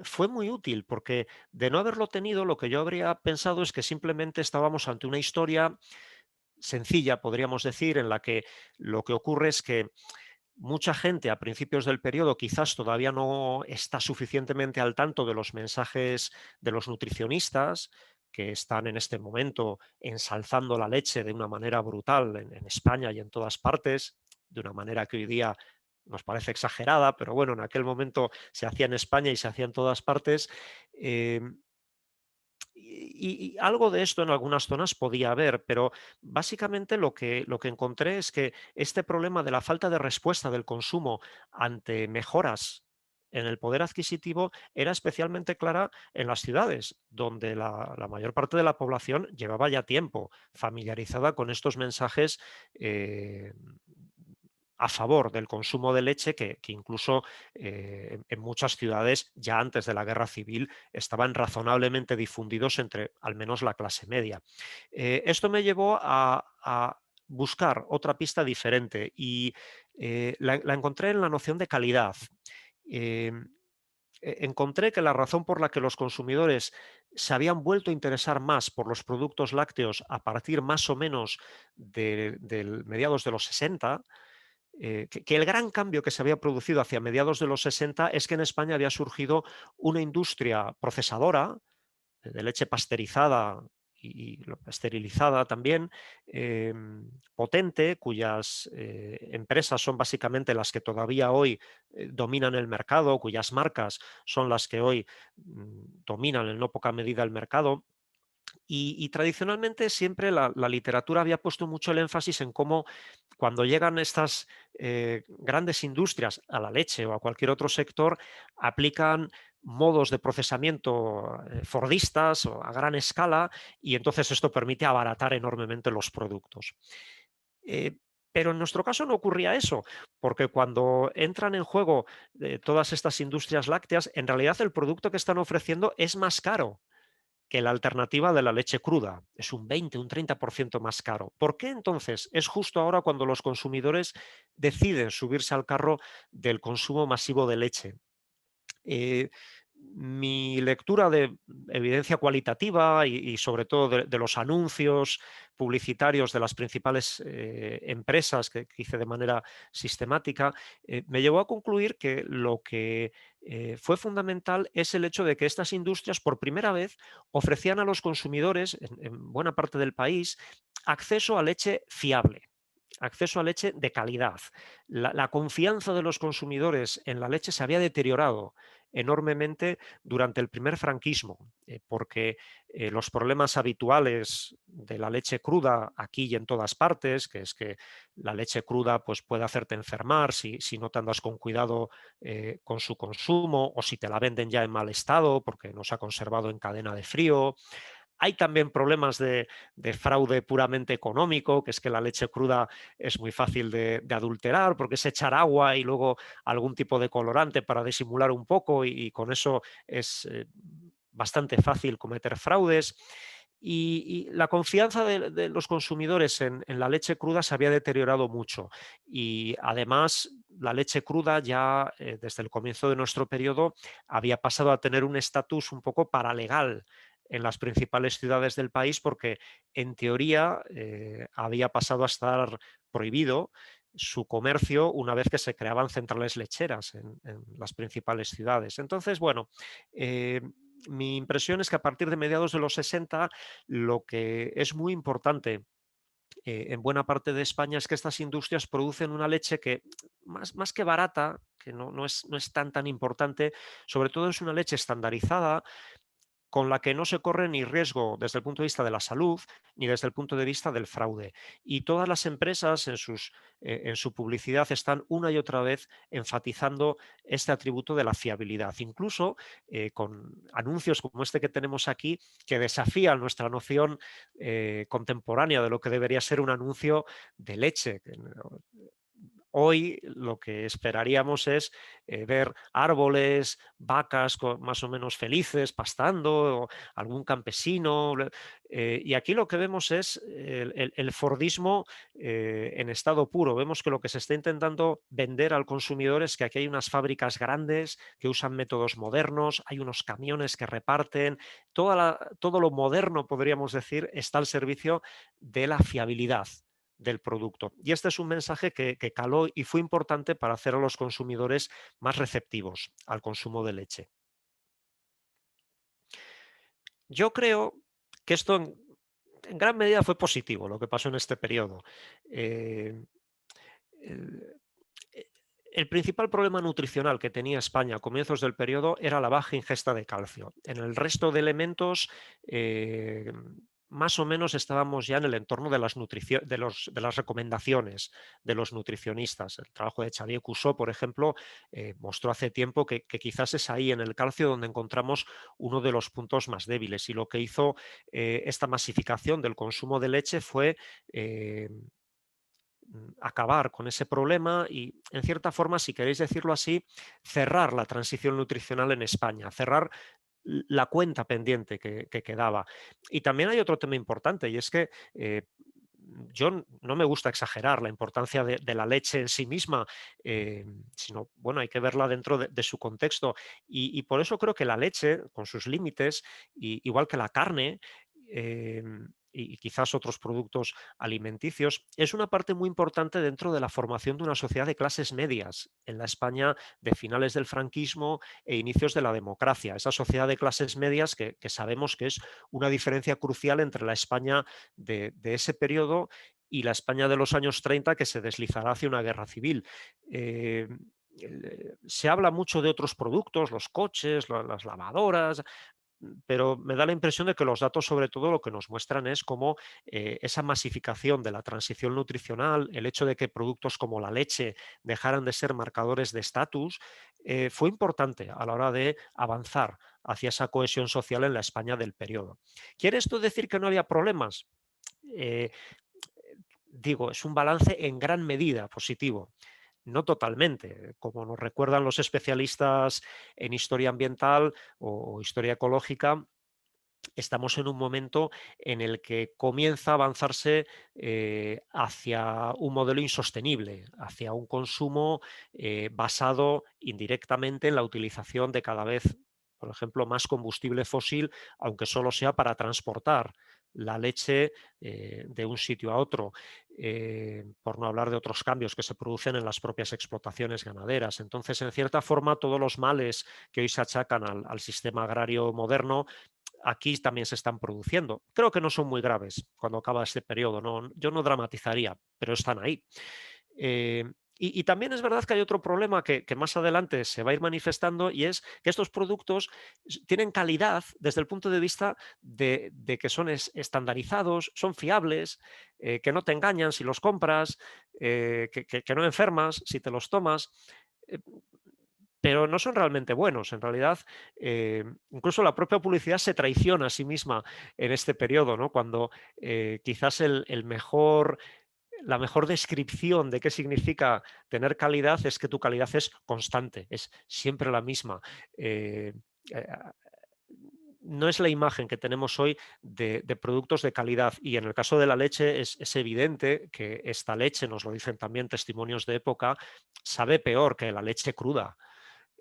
C: fue muy útil, porque de no haberlo tenido, lo que yo habría pensado es que simplemente estábamos ante una historia sencilla, podríamos decir, en la que lo que ocurre es que mucha gente a principios del periodo quizás todavía no está suficientemente al tanto de los mensajes de los nutricionistas que están en este momento ensalzando la leche de una manera brutal en España y en todas partes, de una manera que hoy día nos parece exagerada, pero bueno, en aquel momento se hacía en España y se hacía en todas partes. Eh, y algo de esto en algunas zonas podía haber, pero básicamente lo que encontré es que este problema de la falta de respuesta del consumo ante mejoras en el poder adquisitivo era especialmente clara en las ciudades, donde la mayor parte de la población llevaba ya tiempo familiarizada con estos mensajes a favor del consumo de leche que incluso en muchas ciudades ya antes de la guerra civil estaban razonablemente difundidos entre al menos la clase media. Esto me llevó a buscar otra pista diferente y la encontré en la noción de calidad. Eh, encontré que la razón por la que los consumidores se habían vuelto a interesar más por los productos lácteos a partir más o menos de mediados de los 60, que el gran cambio que se había producido hacia mediados de los 60 es que en España había surgido una industria procesadora de leche pasteurizada y esterilizada también, potente, cuyas empresas son básicamente las que todavía hoy dominan el mercado, cuyas marcas son las que hoy dominan en no poca medida el mercado. Y tradicionalmente siempre la literatura había puesto mucho el énfasis en cómo cuando llegan estas grandes industrias a la leche o a cualquier otro sector, aplican modos de procesamiento fordistas o a gran escala, y entonces esto permite abaratar enormemente los productos. Pero en nuestro caso no ocurría eso, porque cuando entran en juego todas estas industrias lácteas, en realidad el producto que están ofreciendo es más caro que la alternativa de la leche cruda. Es un 20, un 30% más caro. ¿Por qué entonces es justo ahora cuando los consumidores deciden subirse al carro del consumo masivo de leche? Mi lectura de evidencia cualitativa y sobre todo de los anuncios publicitarios de las principales empresas que hice de manera sistemática, me llevó a concluir que lo que fue fundamental es el hecho de que estas industrias por primera vez ofrecían a los consumidores en buena parte del país acceso a leche fiable, acceso a leche de calidad. La confianza de los consumidores en la leche se había deteriorado enormemente durante el primer franquismo, porque los problemas habituales de la leche cruda aquí y en todas partes, que es que la leche cruda pues, puede hacerte enfermar si no te andas con cuidado con su consumo, o si te la venden ya en mal estado porque no se ha conservado en cadena de frío. Hay también problemas de fraude puramente económico, que es que la leche cruda es muy fácil de adulterar porque es echar agua y luego algún tipo de colorante para disimular un poco, y con eso es bastante fácil cometer fraudes. Y la confianza de los consumidores en la leche cruda se había deteriorado mucho, y además la leche cruda ya desde el comienzo de nuestro periodo había pasado a tener un estatus un poco paralegal en las principales ciudades del país, porque en teoría había pasado a estar prohibido su comercio una vez que se creaban centrales lecheras en las principales ciudades. Entonces, bueno, mi impresión es que a partir de mediados de los 60 lo que es muy importante en buena parte de España es que estas industrias producen una leche que, más que barata, que no es tan importante, sobre todo es una leche estandarizada, con la que no se corre ni riesgo desde el punto de vista de la salud ni desde el punto de vista del fraude. Y todas las empresas en su publicidad están una y otra vez enfatizando este atributo de la fiabilidad, incluso con anuncios como este que tenemos aquí, que desafían nuestra noción contemporánea de lo que debería ser un anuncio de leche. Hoy lo que esperaríamos es ver árboles, vacas más o menos felices pastando, o algún campesino. Y aquí lo que vemos es el fordismo en estado puro. Vemos que lo que se está intentando vender al consumidor es que aquí hay unas fábricas grandes que usan métodos modernos, hay unos camiones que reparten, todo lo moderno, podríamos decir, está al servicio de la fiabilidad del producto. Y este es un mensaje que caló y fue importante para hacer a los consumidores más receptivos al consumo de leche. Yo creo que esto en gran medida fue positivo, lo que pasó en este periodo. El principal problema nutricional que tenía España a comienzos del periodo era la baja ingesta de calcio. En el resto de elementos más o menos estábamos ya en el entorno de las recomendaciones de los nutricionistas. El trabajo de Xavier Cussó, por ejemplo, mostró hace tiempo que quizás es ahí en el calcio donde encontramos uno de los puntos más débiles, y lo que hizo esta masificación del consumo de leche fue acabar con ese problema y, en cierta forma, si queréis decirlo así, cerrar la transición nutricional en España, cerrar la cuenta pendiente que quedaba. Y también hay otro tema importante, y es que yo no me gusta exagerar la importancia de la leche en sí misma, sino, bueno, hay que verla dentro de su contexto. Y por eso creo que la leche, con sus límites, igual que la carne, y quizás otros productos alimenticios, es una parte muy importante dentro de la formación de una sociedad de clases medias en la España de finales del franquismo e inicios de la democracia. Esa sociedad de clases medias que sabemos que es una diferencia crucial entre la España de ese periodo y la España de los años 30 que se deslizará hacia una guerra civil. Eh, Se habla mucho de otros productos, los coches, las lavadoras, pero me da la impresión de que los datos sobre todo lo que nos muestran es cómo esa masificación de la transición nutricional, el hecho de que productos como la leche dejaran de ser marcadores de estatus, fue importante a la hora de avanzar hacia esa cohesión social en la España del periodo. ¿Quiere esto decir que no había problemas? Eh, Digo, es un balance en gran medida positivo. No totalmente, como nos recuerdan los especialistas en historia ambiental o historia ecológica, estamos en un momento en el que comienza a avanzarse hacia un modelo insostenible, hacia un consumo basado indirectamente en la utilización de cada vez, por ejemplo, más combustible fósil, aunque solo sea para transportar la leche de un sitio a otro, por no hablar de otros cambios que se producen en las propias explotaciones ganaderas. Entonces, en cierta forma, todos los males que hoy se achacan al sistema agrario moderno aquí también se están produciendo. Creo que no son muy graves cuando acaba este periodo, no, yo no dramatizaría, pero están ahí. Eh, y también es verdad que hay otro problema que más adelante se va a ir manifestando y es que estos productos tienen calidad desde el punto de vista de que son estandarizados, son fiables, que no te engañan si los compras, que no enfermas si te los tomas. Eh, pero no son realmente buenos. En realidad, incluso la propia publicidad se traiciona a sí misma en este periodo, ¿no? Cuando quizás la mejor descripción de qué significa tener calidad es que tu calidad es constante, es siempre la misma. Eh, eh, no es la imagen que tenemos hoy de productos de calidad. Y en el caso de la leche es evidente que esta leche, nos lo dicen también testimonios de época, sabe peor que la leche cruda.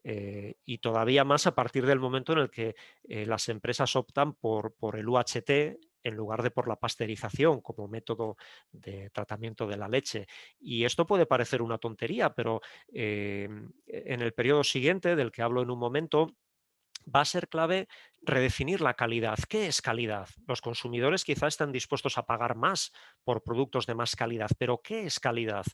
C: Y todavía más a partir del momento en el que las empresas optan por el UHT en lugar de por la pasteurización como método de tratamiento de la leche. Y esto puede parecer una tontería, pero en el periodo siguiente, del que hablo en un momento, va a ser clave redefinir la calidad. ¿Qué es calidad? Los consumidores quizás están dispuestos a pagar más por productos de más calidad, pero ¿qué es calidad?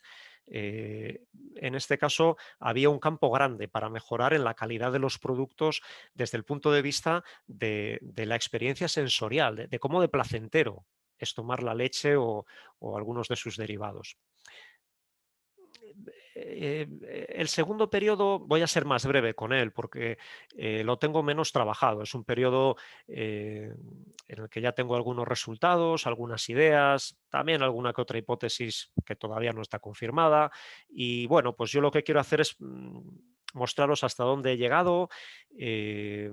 C: En este caso, había un campo grande para mejorar en la calidad de los productos desde el punto de vista de la experiencia sensorial, de cómo de placentero es tomar la leche o algunos de sus derivados. El segundo periodo voy a ser más breve con él porque lo tengo menos trabajado. Es un periodo en el que ya tengo algunos resultados, algunas ideas, también alguna que otra hipótesis que todavía no está confirmada. Y bueno, pues yo lo que quiero hacer es mostraros hasta dónde he llegado, eh,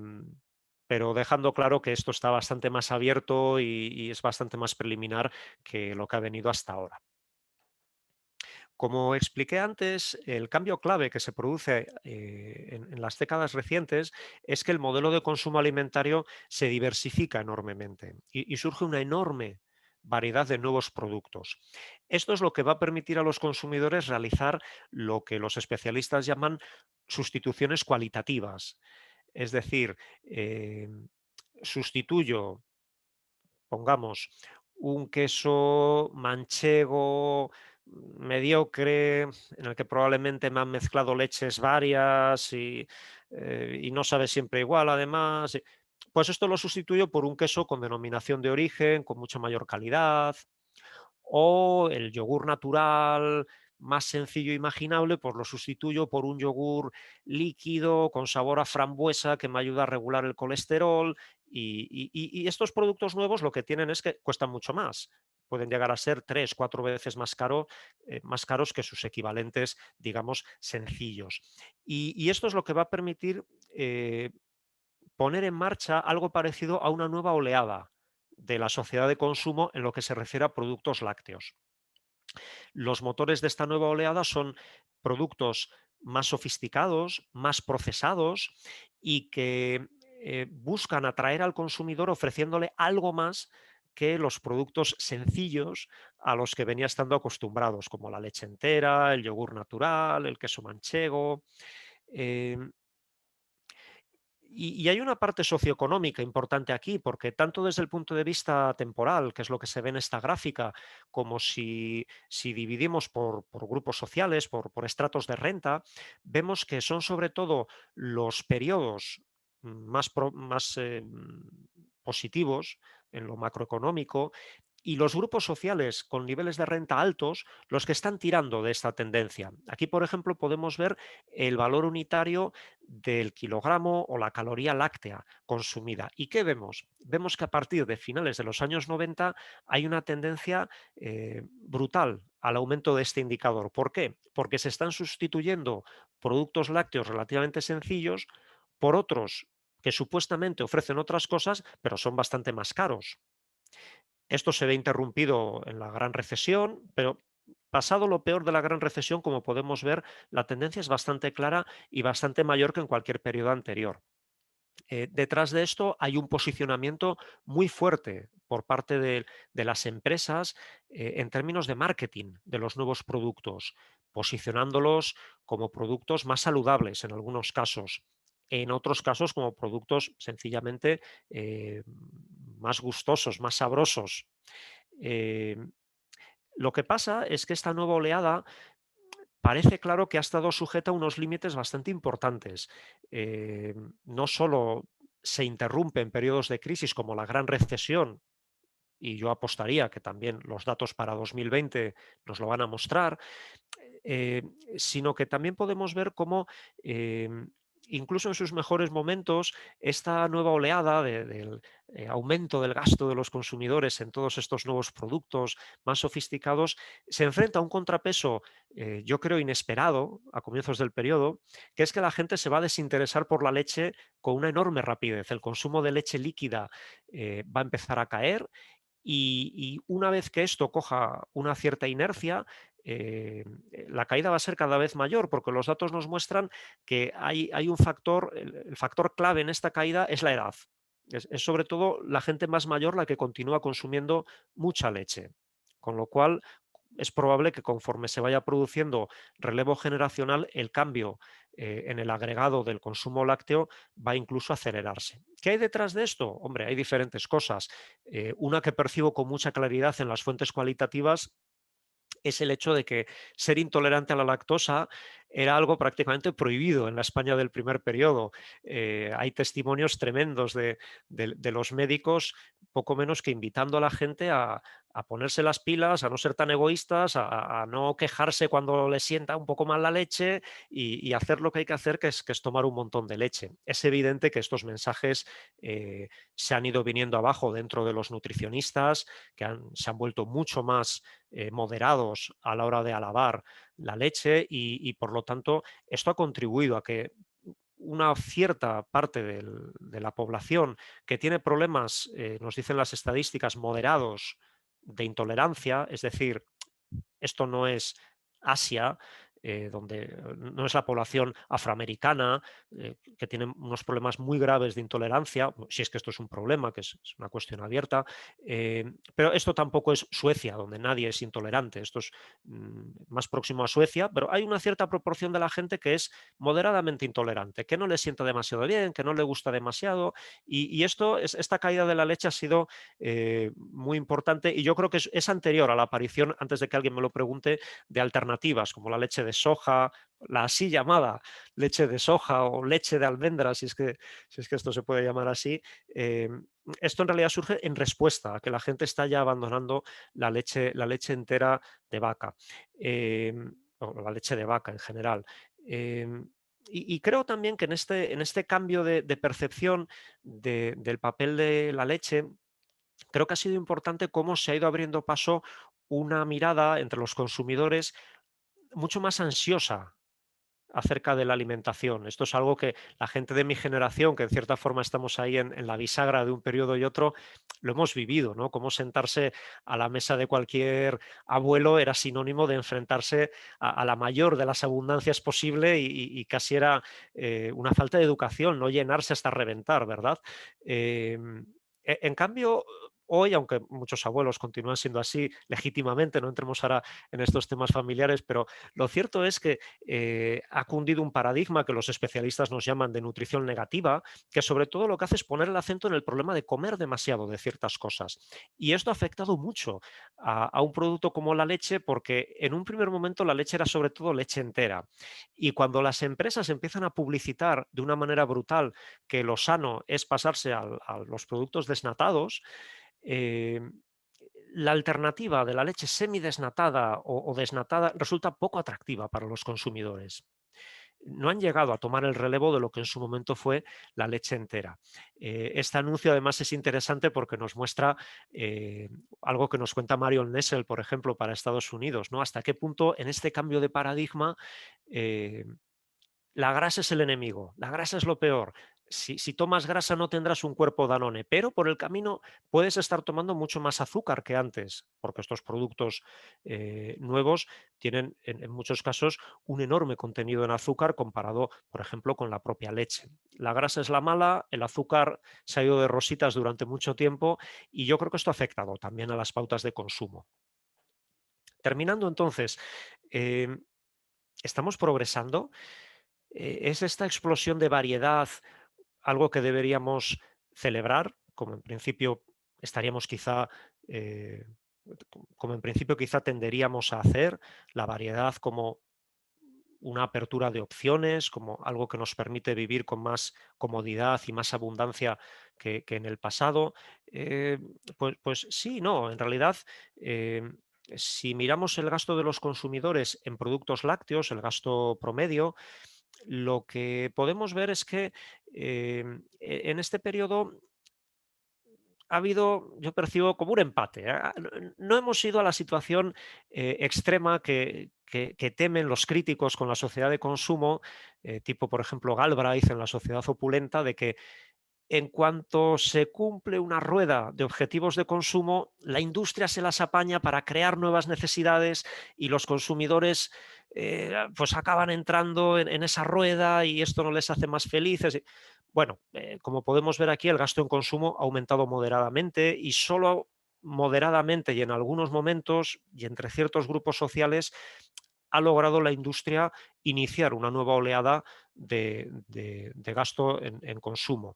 C: pero dejando claro que esto está bastante más abierto y es bastante más preliminar que lo que ha venido hasta ahora. Como expliqué antes, el cambio clave que se produce en las décadas recientes es que el modelo de consumo alimentario se diversifica enormemente y surge una enorme variedad de nuevos productos. Esto es lo que va a permitir a los consumidores realizar lo que los especialistas llaman sustituciones cualitativas. Es decir, sustituyo, pongamos, un queso manchego mediocre, en el que probablemente me han mezclado leches varias y no sabe siempre igual además. Pues esto lo sustituyo por un queso con denominación de origen, con mucha mayor calidad, o el yogur natural más sencillo imaginable, pues lo sustituyo por un yogur líquido con sabor a frambuesa que me ayuda a regular el colesterol. Y estos productos nuevos lo que tienen es que cuestan mucho más. Pueden llegar a ser 3, 4 veces más caros que sus equivalentes, digamos, sencillos. Y esto es lo que va a permitir poner en marcha algo parecido a una nueva oleada de la sociedad de consumo en lo que se refiere a productos lácteos. Los motores de esta nueva oleada son productos más sofisticados, más procesados y que buscan atraer al consumidor ofreciéndole algo más que los productos sencillos a los que venía estando acostumbrados, como la leche entera, el yogur natural, el queso manchego. Eh, y hay una parte socioeconómica importante aquí, porque tanto desde el punto de vista temporal, que es lo que se ve en esta gráfica, como si dividimos por grupos sociales, por estratos de renta, vemos que son sobre todo los periodos más positivos en lo macroeconómico y los grupos sociales con niveles de renta altos los que están tirando de esta tendencia. Aquí, por ejemplo, podemos ver el valor unitario del kilogramo o la caloría láctea consumida. ¿Y qué vemos? Vemos que a partir de finales de los años 90 hay una tendencia brutal al aumento de este indicador. ¿Por qué? Porque se están sustituyendo productos lácteos relativamente sencillos por otros que supuestamente ofrecen otras cosas, pero son bastante más caros. Esto se ve interrumpido en la gran recesión, pero pasado lo peor de la gran recesión, como podemos ver, la tendencia es bastante clara y bastante mayor que en cualquier periodo anterior. Detrás de esto hay un posicionamiento muy fuerte por parte de las empresas en términos de marketing de los nuevos productos, posicionándolos como productos más saludables en algunos casos, en otros casos como productos sencillamente más gustosos, más sabrosos. Eh, lo que pasa es que esta nueva oleada parece claro que ha estado sujeta a unos límites bastante importantes. No solo se interrumpe en periodos de crisis como la gran recesión, y yo apostaría que también los datos para 2020 nos lo van a mostrar, eh, sino que también podemos ver cómo incluso en sus mejores momentos esta nueva oleada del aumento del gasto de los consumidores en todos estos nuevos productos más sofisticados se enfrenta a un contrapeso, yo creo, inesperado a comienzos del periodo, que es que la gente se va a desinteresar por la leche con una enorme rapidez. El consumo de leche líquida va a empezar a caer y una vez que esto coja una cierta inercia, la caída va a ser cada vez mayor, porque los datos nos muestran que hay un factor, el factor clave en esta caída es la edad. Es sobre todo la gente más mayor la que continúa consumiendo mucha leche, con lo cual es probable que conforme se vaya produciendo relevo generacional, el cambio en el agregado del consumo lácteo va incluso a acelerarse. ¿Qué hay detrás de esto? Hombre, hay diferentes cosas. Una que percibo con mucha claridad en las fuentes cualitativas es el hecho de que ser intolerante a la lactosa era algo prácticamente prohibido en la España del primer periodo. Hay testimonios tremendos de los médicos, poco menos que invitando a la gente a ponerse las pilas, a no ser tan egoístas, a no quejarse cuando le sienta un poco mal la leche y hacer lo que hay que hacer, que es tomar un montón de leche. Es evidente que estos mensajes se han ido viniendo abajo dentro de los nutricionistas, que se han vuelto mucho más moderados a la hora de alabar la leche y por lo tanto esto ha contribuido a que una cierta parte de la población que tiene problemas, nos dicen las estadísticas, moderados de intolerancia, es decir, esto no es Asia, donde no es la población afroamericana, que tiene unos problemas muy graves de intolerancia, si es que esto es un problema, que es una cuestión abierta, pero esto tampoco es Suecia, donde nadie es intolerante, esto es más próximo a Suecia, pero hay una cierta proporción de la gente que es moderadamente intolerante, que no le sienta demasiado bien, que no le gusta demasiado, y esta caída de la leche ha sido muy importante y yo creo que es anterior a la aparición, antes de que alguien me lo pregunte, de alternativas como la leche de soja, la así llamada leche de soja o leche de almendra, si es que esto se puede llamar así. Esto en realidad surge en respuesta a que la gente está ya abandonando la leche entera de vaca, o la leche de vaca en general. Y creo también que en este cambio de percepción del papel de la leche, creo que ha sido importante cómo se ha ido abriendo paso una mirada entre los consumidores mucho más ansiosa acerca de la alimentación. Esto es algo que la gente de mi generación, que en cierta forma estamos ahí en la bisagra de un periodo y otro, lo hemos vivido, ¿no? Cómo sentarse a la mesa de cualquier abuelo era sinónimo de enfrentarse a la mayor de las abundancias posible y casi era una falta de educación, no llenarse hasta reventar, ¿verdad? En cambio, hoy, aunque muchos abuelos continúan siendo así legítimamente, no entremos ahora en estos temas familiares, pero lo cierto es que ha cundido un paradigma que los especialistas nos llaman de nutrición negativa, que sobre todo lo que hace es poner el acento en el problema de comer demasiado de ciertas cosas. Y esto ha afectado mucho a un producto como la leche, porque en un primer momento la leche era sobre todo leche entera. Y cuando las empresas empiezan a publicitar de una manera brutal que lo sano es pasarse a los productos desnatados, eh, la alternativa de la leche semidesnatada o desnatada resulta poco atractiva para los consumidores. No han llegado a tomar el relevo de lo que en su momento fue la leche entera. Este anuncio además es interesante porque nos muestra algo que nos cuenta Marion Nestle, por ejemplo, para Estados Unidos, ¿no? Hasta qué punto en este cambio de paradigma eh, la grasa es el enemigo, la grasa es lo peor. Si tomas grasa no tendrás un cuerpo Danone, pero por el camino puedes estar tomando mucho más azúcar que antes, porque estos productos nuevos tienen en muchos casos un enorme contenido en azúcar comparado, por ejemplo, con la propia leche. La grasa es la mala, el azúcar se ha ido de rositas durante mucho tiempo y yo creo que esto ha afectado también a las pautas de consumo. Terminando entonces, eh, ¿estamos progresando? ¿Es esta explosión de variedad algo que deberíamos celebrar? Como en principio estaríamos quizá, como en principio quizá tenderíamos a hacer, la variedad como una apertura de opciones, como algo que nos permite vivir con más comodidad y más abundancia que en el pasado. Pues sí, no, en realidad, eh, si miramos el gasto de los consumidores en productos lácteos, el gasto promedio, lo que podemos ver es que en este periodo ha habido, yo percibo como un empate. No hemos ido a la situación extrema que temen los críticos con la sociedad de consumo, tipo por ejemplo Galbraith en La sociedad opulenta, de que en cuanto se cumple una rueda de objetivos de consumo, la industria se las apaña para crear nuevas necesidades y los consumidores pues acaban entrando en esa rueda y esto no les hace más felices. Bueno, como podemos ver aquí, el gasto en consumo ha aumentado moderadamente y solo moderadamente y en algunos momentos y entre ciertos grupos sociales ha logrado la industria iniciar una nueva oleada de gasto en consumo.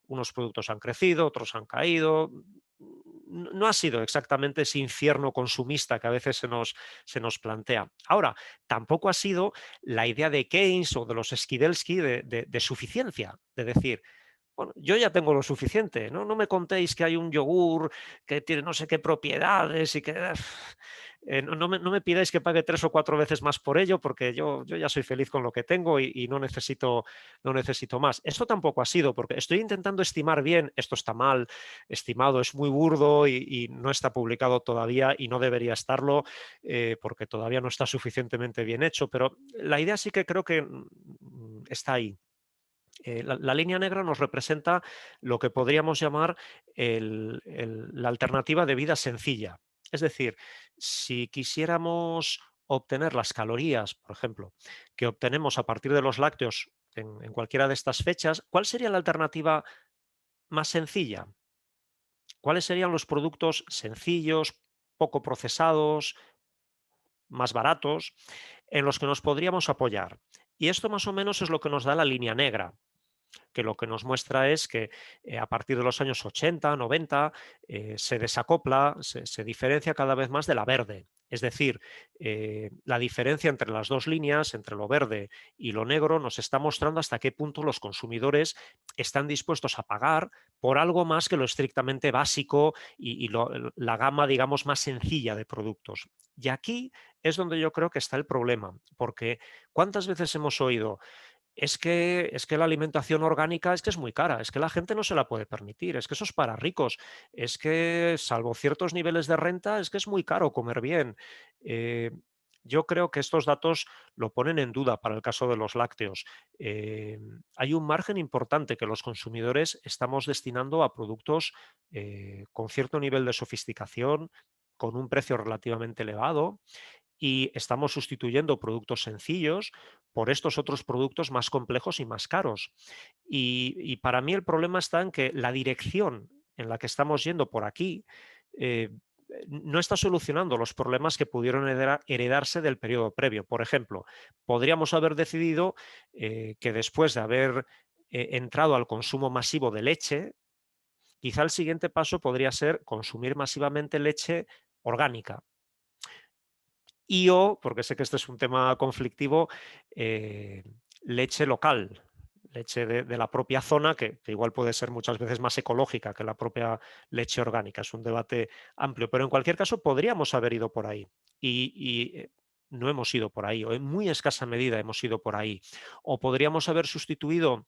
C: Unos productos han crecido, otros han caído. No ha sido exactamente ese infierno consumista que a veces se nos plantea. Ahora, tampoco ha sido la idea de Keynes o de los Skidelsky de suficiencia, de decir, bueno, yo ya tengo lo suficiente, ¿no? No me contéis que hay un yogur que tiene no sé qué propiedades y que... no me pidáis que pague 3 o 4 veces más por ello porque yo ya soy feliz con lo que tengo y no necesito más. Esto tampoco ha sido, porque estoy intentando estimar bien, esto está mal estimado, es muy burdo y no está publicado todavía y no debería estarlo porque todavía no está suficientemente bien hecho, pero la idea sí que creo que está ahí. La línea negra nos representa lo que podríamos llamar la alternativa de vida sencilla. Es decir, si quisiéramos obtener las calorías, por ejemplo, que obtenemos a partir de los lácteos en cualquiera de estas fechas, ¿cuál sería la alternativa más sencilla? ¿Cuáles serían los productos sencillos, poco procesados, más baratos, en los que nos podríamos apoyar? Y esto más o menos es lo que nos da la línea negra, que lo que nos muestra es que a partir de los años 80, 90, se desacopla, se diferencia cada vez más de la verde. Es decir, la diferencia entre las dos líneas, entre lo verde y lo negro, nos está mostrando hasta qué punto los consumidores están dispuestos a pagar por algo más que lo estrictamente básico y la gama, digamos, más sencilla de productos. Y aquí es donde yo creo que está el problema, porque ¿cuántas veces hemos oído? Es que la alimentación orgánica es que es muy cara, es que la gente no se la puede permitir, es que eso es para ricos, es que salvo ciertos niveles de renta es que es muy caro comer bien. Eh, yo creo que estos datos lo ponen en duda para el caso de los lácteos. Hay un margen importante que los consumidores estamos destinando a productos con cierto nivel de sofisticación, con un precio relativamente elevado, y estamos sustituyendo productos sencillos por estos otros productos más complejos y más caros. Y para mí el problema está en que la dirección en la que estamos yendo por aquí eh, no está solucionando los problemas que pudieron heredarse del periodo previo. Por ejemplo, podríamos haber decidido que después de haber entrado al consumo masivo de leche, quizá el siguiente paso podría ser consumir masivamente leche orgánica. Y o, porque sé que este es un tema conflictivo, leche local, leche de la propia zona, que igual puede ser muchas veces más ecológica que la propia leche orgánica. Es un debate amplio, pero en cualquier caso podríamos haber ido por ahí. Y no hemos ido por ahí, o en muy escasa medida hemos ido por ahí. O podríamos haber sustituido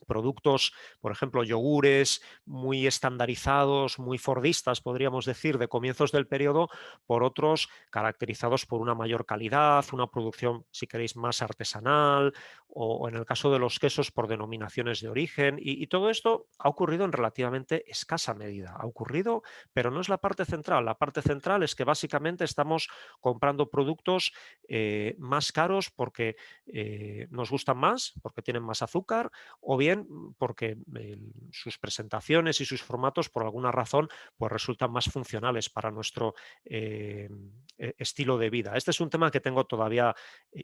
C: productos, por ejemplo, yogures muy estandarizados, muy fordistas, podríamos decir, de comienzos del periodo, por otros caracterizados por una mayor calidad, una producción, si queréis, más artesanal, o en el caso de los quesos, por denominaciones de origen. Y todo esto ha ocurrido en relativamente escasa medida. Ha ocurrido, pero no es la parte central. La parte central es que básicamente estamos comprando productos más caros porque nos gustan más, porque tienen más azúcar, o bien porque sus presentaciones y sus formatos por alguna razón pues resultan más funcionales para nuestro estilo de vida. Este es un tema que tengo todavía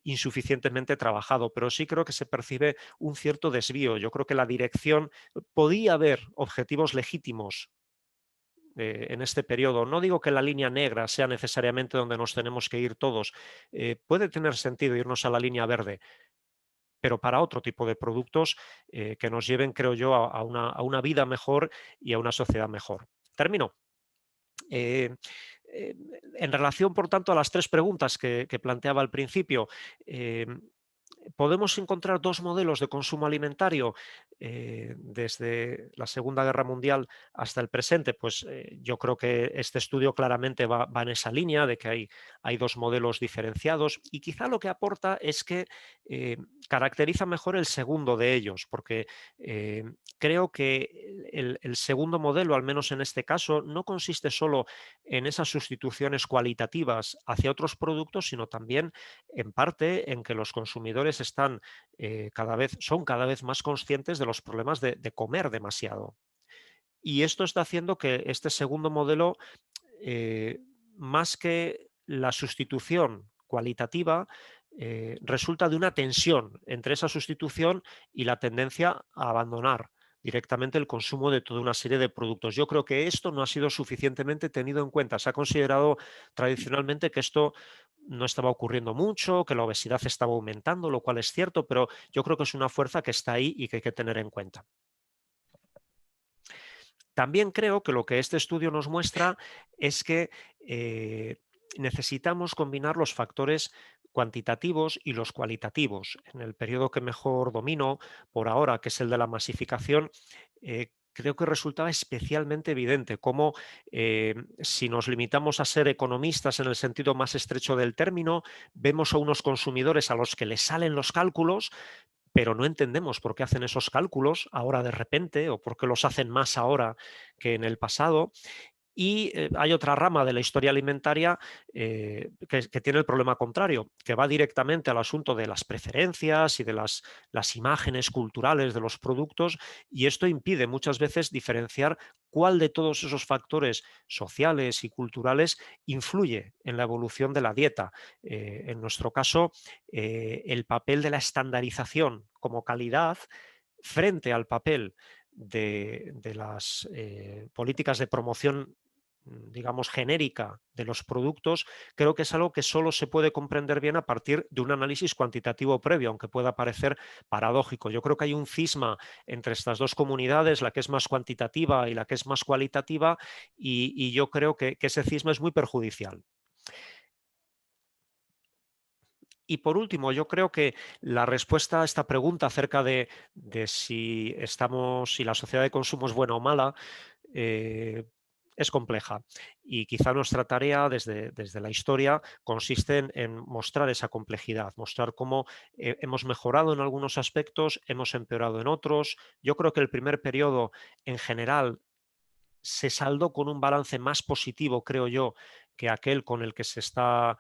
C: insuficientemente trabajado, pero sí creo que se percibe un cierto desvío. Yo creo que la dirección, podía haber objetivos legítimos en este periodo. No digo que la línea negra sea necesariamente donde nos tenemos que ir todos. Puede tener sentido irnos a la línea verde, pero para otro tipo de productos que nos lleven, creo yo, a una vida mejor y a una sociedad mejor. Termino. En relación, por tanto, a las tres preguntas que planteaba al principio, podemos encontrar dos modelos de consumo alimentario desde la Segunda Guerra Mundial hasta el presente. Pues yo creo que este estudio claramente va en esa línea de que hay dos modelos diferenciados, y quizá lo que aporta es que caracteriza mejor el segundo de ellos, porque creo que el segundo modelo, al menos en este caso, no consiste solo en esas sustituciones cualitativas hacia otros productos, sino también en parte en que los consumidores están son cada vez más conscientes de los problemas de comer demasiado. Y esto está haciendo que este segundo modelo, más que la sustitución cualitativa, resulta de una tensión entre esa sustitución y la tendencia a abandonar directamente el consumo de toda una serie de productos. Yo creo que esto no ha sido suficientemente tenido en cuenta. Se ha considerado tradicionalmente que esto no estaba ocurriendo mucho, que la obesidad estaba aumentando, lo cual es cierto, pero yo creo que es una fuerza que está ahí y que hay que tener en cuenta. También creo que lo que este estudio nos muestra es que necesitamos combinar los factores cuantitativos y los cualitativos. En el periodo que mejor domino por ahora, que es el de la masificación, creo que resultaba especialmente evidente cómo si nos limitamos a ser economistas en el sentido más estrecho del término, vemos a unos consumidores a los que les salen los cálculos, pero no entendemos por qué hacen esos cálculos ahora de repente, o por qué los hacen más ahora que en el pasado. Y hay otra rama de la historia alimentaria que tiene el problema contrario, que va directamente al asunto de las preferencias y de las imágenes culturales de los productos, y esto impide muchas veces diferenciar cuál de todos esos factores sociales y culturales influye en la evolución de la dieta. En nuestro caso, el papel de la estandarización como calidad frente al papel de las políticas de promoción, digamos, genérica de los productos, creo que es algo que solo se puede comprender bien a partir de un análisis cuantitativo previo, aunque pueda parecer paradójico. Yo creo que hay un cisma entre estas dos comunidades, la que es más cuantitativa y la que es más cualitativa, y yo creo que ese cisma es muy perjudicial. Y por último, yo creo que la respuesta a esta pregunta acerca de si la sociedad de consumo es buena o mala, es compleja y quizá nuestra tarea desde la historia consiste en mostrar esa complejidad, mostrar cómo hemos mejorado en algunos aspectos, hemos empeorado en otros. Yo creo que el primer periodo en general se saldó con un balance más positivo, creo yo, que aquel con el que se está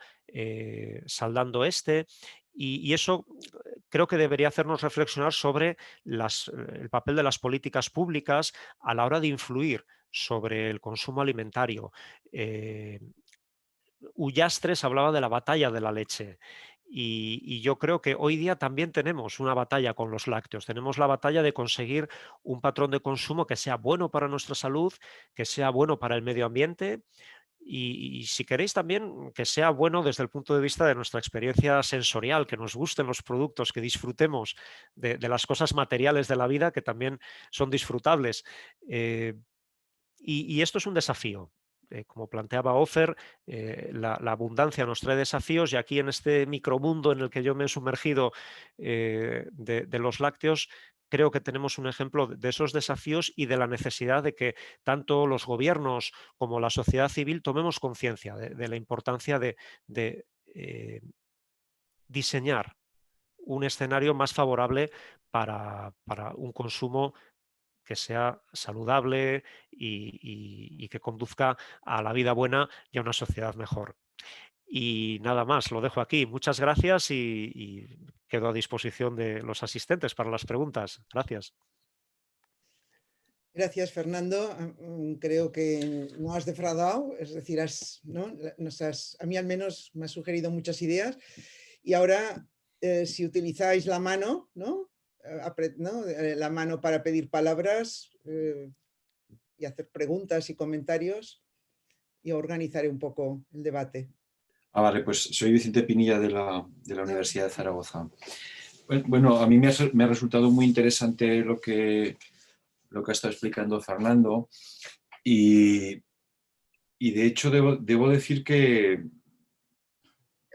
C: saldando este. Y eso creo que debería hacernos reflexionar sobre el papel de las políticas públicas a la hora de influir sobre el consumo alimentario. Ullastres hablaba de la batalla de la leche. Y yo creo que hoy día también tenemos una batalla con los lácteos. Tenemos la batalla de conseguir un patrón de consumo que sea bueno para nuestra salud, que sea bueno para el medio ambiente y si queréis también que sea bueno desde el punto de vista de nuestra experiencia sensorial, que nos gusten los productos, que disfrutemos de las cosas materiales de la vida que también son disfrutables. Y esto es un desafío. Como planteaba Ofer, la abundancia nos trae desafíos y aquí en este micromundo en el que yo me he sumergido de los lácteos, creo que tenemos un ejemplo de esos desafíos y de la necesidad de que tanto los gobiernos como la sociedad civil tomemos conciencia de la importancia de diseñar un escenario más favorable para un consumo que sea saludable y que conduzca a la vida buena y a una sociedad mejor. Y nada más, lo dejo aquí. Muchas gracias y quedo a disposición de los asistentes para las preguntas. Gracias.
B: Gracias, Fernando. Creo que no has defraudado, es decir, ¿no? A mí al menos me has sugerido muchas ideas. Y ahora, si utilizáis la mano, ¿no? La mano para pedir palabras y hacer preguntas y comentarios, y organizaré un poco el debate.
D: Vale, pues soy Vicente Pinilla de la Universidad de Zaragoza. Bueno, a mí me ha resultado muy interesante lo que ha estado explicando Fernando y de hecho debo decir que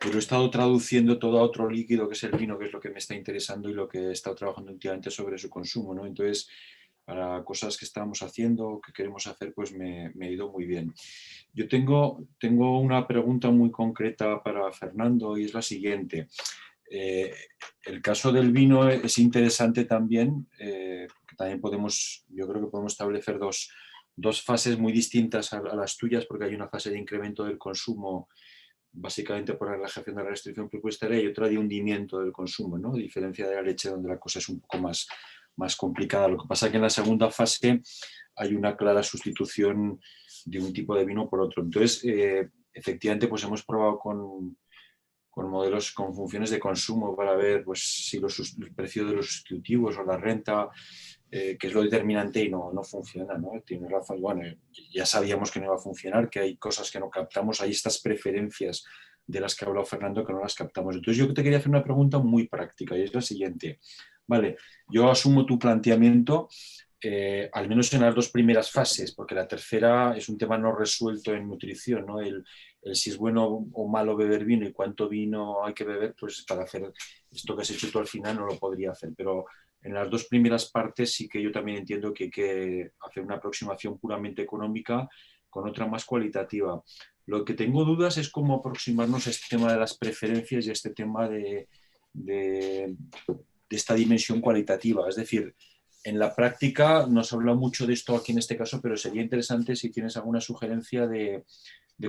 D: lo he estado traduciendo todo a otro líquido que es el vino, que es lo que me está interesando y lo que he estado trabajando últimamente sobre su consumo, ¿no? Entonces, para cosas que estamos haciendo, que queremos hacer, pues me ha ido muy bien. Yo tengo una pregunta muy concreta para Fernando y es la siguiente. El caso del vino es interesante también, que también yo creo que podemos establecer dos fases muy distintas a las tuyas, porque hay una fase de incremento del consumo básicamente por la relajación de la restricción presupuestaria y otra de hundimiento del consumo, ¿no? A diferencia de la leche donde la cosa es un poco más complicada. Lo que pasa es que en la segunda fase hay una clara sustitución de un tipo de vino por otro. Entonces, efectivamente, pues hemos probado con modelos, con funciones de consumo para ver pues, si el precio de los sustitutivos o la renta, que es lo determinante y no funciona, ¿no? Tiene razón, bueno, ya sabíamos que no iba a funcionar, que hay cosas que no captamos, hay estas preferencias de las que ha hablado Fernando que no las captamos. Entonces yo te quería hacer una pregunta muy práctica y es la siguiente. Vale, yo asumo tu planteamiento, al menos en las dos primeras fases, porque la tercera es un tema no resuelto en nutrición, ¿no? El si es bueno o malo beber vino y cuánto vino hay que beber, pues para hacer esto que has hecho tú al final no lo podría hacer, pero en las dos primeras partes sí que yo también entiendo que hay que hacer una aproximación puramente económica con otra más cualitativa. Lo que tengo dudas es cómo aproximarnos a este tema de las preferencias y a este tema de esta dimensión cualitativa. Es decir, en la práctica nos habla mucho de esto aquí en este caso, pero sería interesante si tienes alguna sugerencia de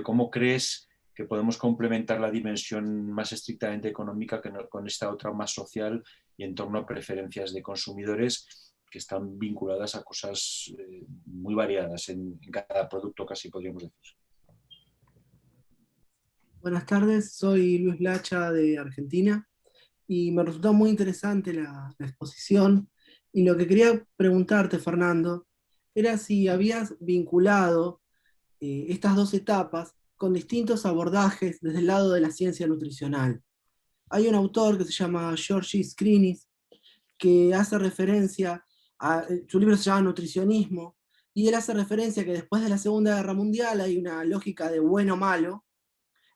D: cómo crees que podemos complementar la dimensión más estrictamente económica con esta otra más social y en torno a preferencias de consumidores que están vinculadas a cosas muy variadas en cada producto, casi podríamos decir.
E: Buenas tardes, soy Luis Lacha de Argentina y me resultó muy interesante la exposición y lo que quería preguntarte, Fernando, era si habías vinculado estas dos etapas con distintos abordajes desde el lado de la ciencia nutricional. Hay un autor que se llama Georgi Skrinis que hace referencia su libro se llama Nutricionismo, y él hace referencia que después de la Segunda Guerra Mundial hay una lógica de bueno-malo,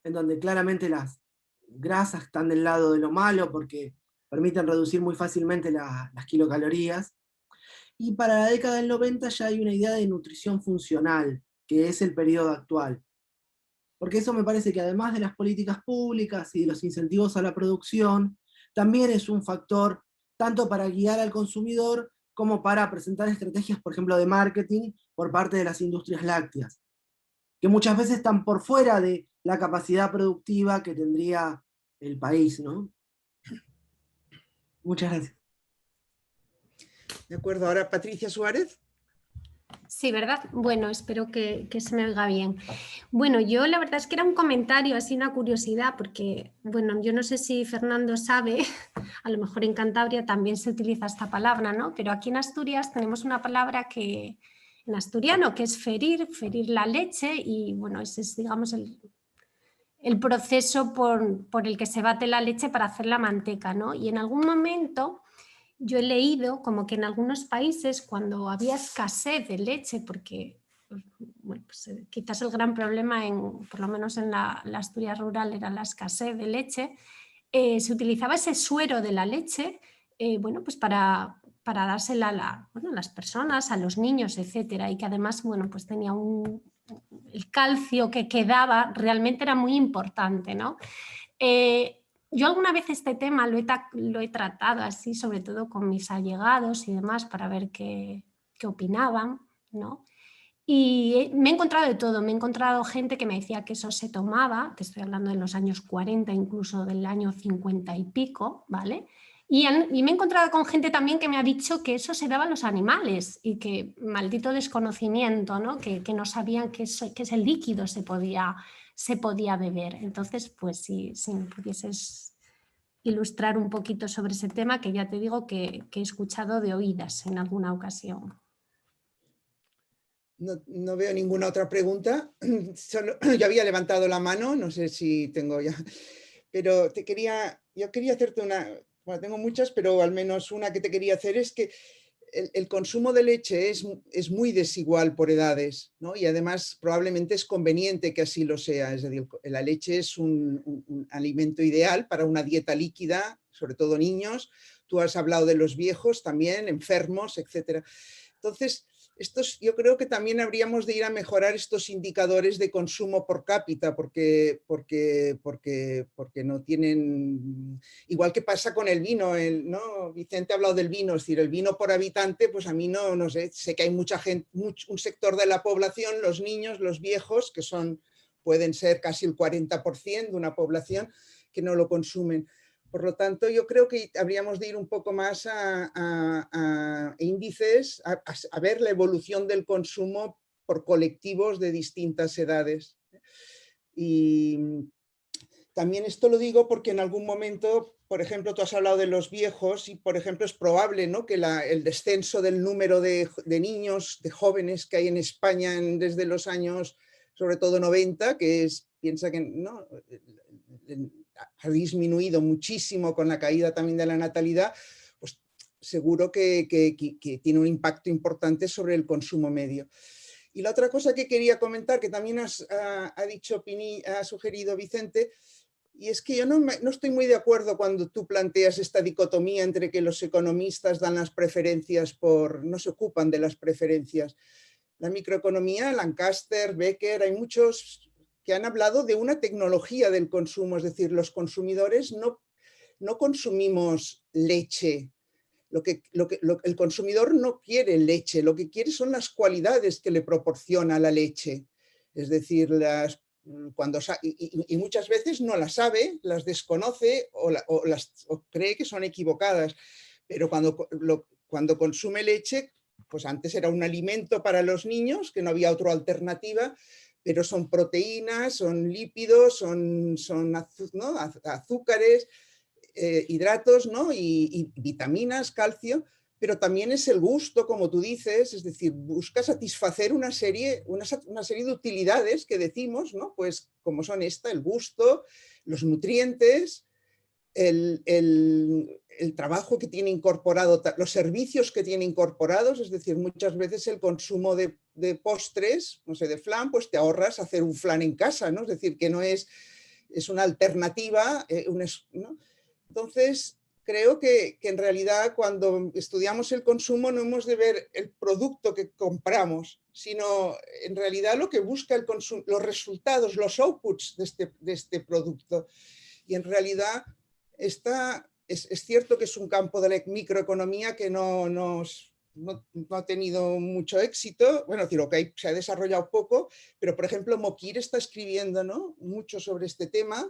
E: en donde claramente las grasas están del lado de lo malo porque permiten reducir muy fácilmente las kilocalorías. Y para la década del 90 ya hay una idea de nutrición funcional, que es el periodo actual. Porque eso me parece que además de las políticas públicas y de los incentivos a la producción, también es un factor tanto para guiar al consumidor como para presentar estrategias, por ejemplo, de marketing por parte de las industrias lácteas, que muchas veces están por fuera de la capacidad productiva que tendría el país, ¿no? Muchas gracias.
B: De acuerdo, ahora Patricia Suárez.
F: Sí, ¿verdad? Bueno, espero que se me oiga bien. Bueno, yo la verdad es que era un comentario, así una curiosidad, porque, bueno, yo no sé si Fernando sabe, a lo mejor en Cantabria también se utiliza esta palabra, ¿no? Pero aquí en Asturias tenemos una palabra que, en asturiano, que es ferir la leche, y bueno, ese es, digamos, el proceso por el que se bate la leche para hacer la manteca, ¿no? Y en algún momento yo he leído como que en algunos países cuando había escasez de leche, porque bueno, pues, quizás el gran problema, por lo menos en la Asturias rural, era la escasez de leche, se utilizaba ese suero de la leche bueno, pues para dársela a las personas, a los niños, etcétera, y que además bueno, pues tenía el calcio que quedaba realmente era muy importante, ¿no? Yo alguna vez este tema lo he tratado así, sobre todo con mis allegados y demás, para ver qué opinaban, ¿no? Y me he encontrado de todo, me he encontrado gente que me decía que eso se tomaba, te estoy hablando de los años 40, incluso del año 50 y pico, ¿vale? Y me he encontrado con gente también que me ha dicho que eso se daba a los animales y que maldito desconocimiento, ¿no? Que no sabían que ese líquido se podía beber. Entonces, pues si me pudieses ilustrar un poquito sobre ese tema, que ya te digo que he escuchado de oídas en alguna ocasión.
B: No veo ninguna otra pregunta. Yo había levantado la mano, no sé si tengo ya, pero yo quería hacerte bueno, tengo muchas, pero al menos una que te quería hacer es que el consumo de leche es muy desigual por edades, ¿no? Y además probablemente es conveniente que así lo sea. Es decir, la leche es un alimento ideal para una dieta líquida, sobre todo niños. Tú has hablado de los viejos también, enfermos, etc. Entonces, yo creo que también habríamos de ir a mejorar estos indicadores de consumo por cápita, porque no tienen, igual que pasa con el vino, ¿no? Vicente ha hablado del vino, es decir, el vino por habitante, pues a mí no sé que hay mucha gente, un sector de la población, los niños, los viejos, que pueden ser casi el 40% de una población, que no lo consumen. Por lo tanto, yo creo que habríamos de ir un poco más a índices, a ver la evolución del consumo por colectivos de distintas edades. Y también esto lo digo porque en algún momento, por ejemplo, tú has hablado de los viejos y, por ejemplo, es probable, ¿no?, que el descenso del número de niños, de jóvenes que hay en España desde los años, sobre todo 90, piensa que no, ha disminuido muchísimo con la caída también de la natalidad, pues seguro que tiene un impacto importante sobre el consumo medio. Y la otra cosa que quería comentar, que también ha sugerido Vicente, y es que yo no estoy muy de acuerdo cuando tú planteas esta dicotomía entre que los economistas dan las preferencias no se ocupan de las preferencias. La microeconomía, Lancaster, Becker, hay muchos que han hablado de una tecnología del consumo, es decir, los consumidores no consumimos leche. El consumidor no quiere leche, lo que quiere son las cualidades que le proporciona la leche. Es decir, y muchas veces no las sabe, las desconoce o cree que son equivocadas. Pero cuando consume leche, pues antes era un alimento para los niños, que no había otra alternativa, pero son proteínas, son lípidos, son ¿no?, azúcares, hidratos, ¿no?, y vitaminas, calcio, pero también es el gusto, como tú dices, es decir, busca satisfacer una serie de utilidades que decimos, ¿no?, pues como son el gusto, los nutrientes, el trabajo que tiene incorporado, los servicios que tiene incorporados, es decir, muchas veces el consumo de postres, no sé, de flan, pues te ahorras hacer un flan en casa, ¿no? Es decir, que no es una alternativa, ¿no? Entonces, creo que en realidad cuando estudiamos el consumo no hemos de ver el producto que compramos, sino en realidad lo que busca el consumo, los resultados, los outputs de este producto. Y en realidad es cierto que es un campo de la microeconomía que no ha tenido mucho éxito, bueno, es decir, que se ha desarrollado poco, pero por ejemplo Mokir está escribiendo, ¿no?, mucho sobre este tema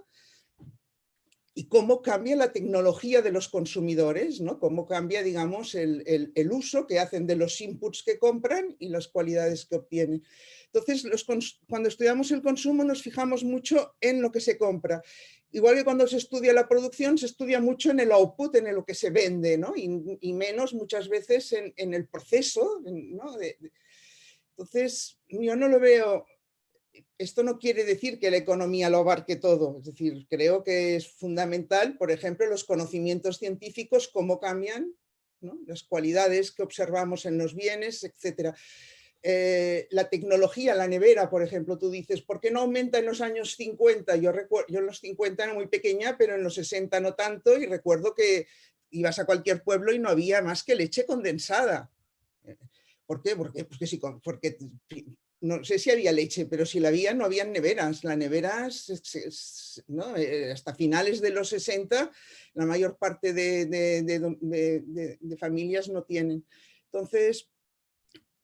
B: y cómo cambia la tecnología de los consumidores, ¿no?, cómo cambia, digamos, el uso que hacen de los inputs que compran y las cualidades que obtienen. Entonces, cuando estudiamos el consumo nos fijamos mucho en lo que se compra. Igual que cuando se estudia la producción, se estudia mucho en el output, en lo que se vende, ¿no?, y menos muchas veces en el proceso, ¿no? Entonces, yo no lo veo. Esto no quiere decir que la economía lo abarque todo. Es decir, creo que es fundamental, por ejemplo, los conocimientos científicos, cómo cambian, ¿no?, las cualidades que observamos en los bienes, etc. La tecnología, la nevera, por ejemplo, tú dices, ¿por qué no aumenta en los años 50? Yo en los 50 era muy pequeña, pero en los 60 no tanto, y recuerdo que ibas a cualquier pueblo y no había más que leche condensada. ¿Por qué? Porque no sé si había leche, pero si la había, no habían neveras. Las neveras, ¿no?, hasta finales de los 60, la mayor parte de familias no tienen. Entonces,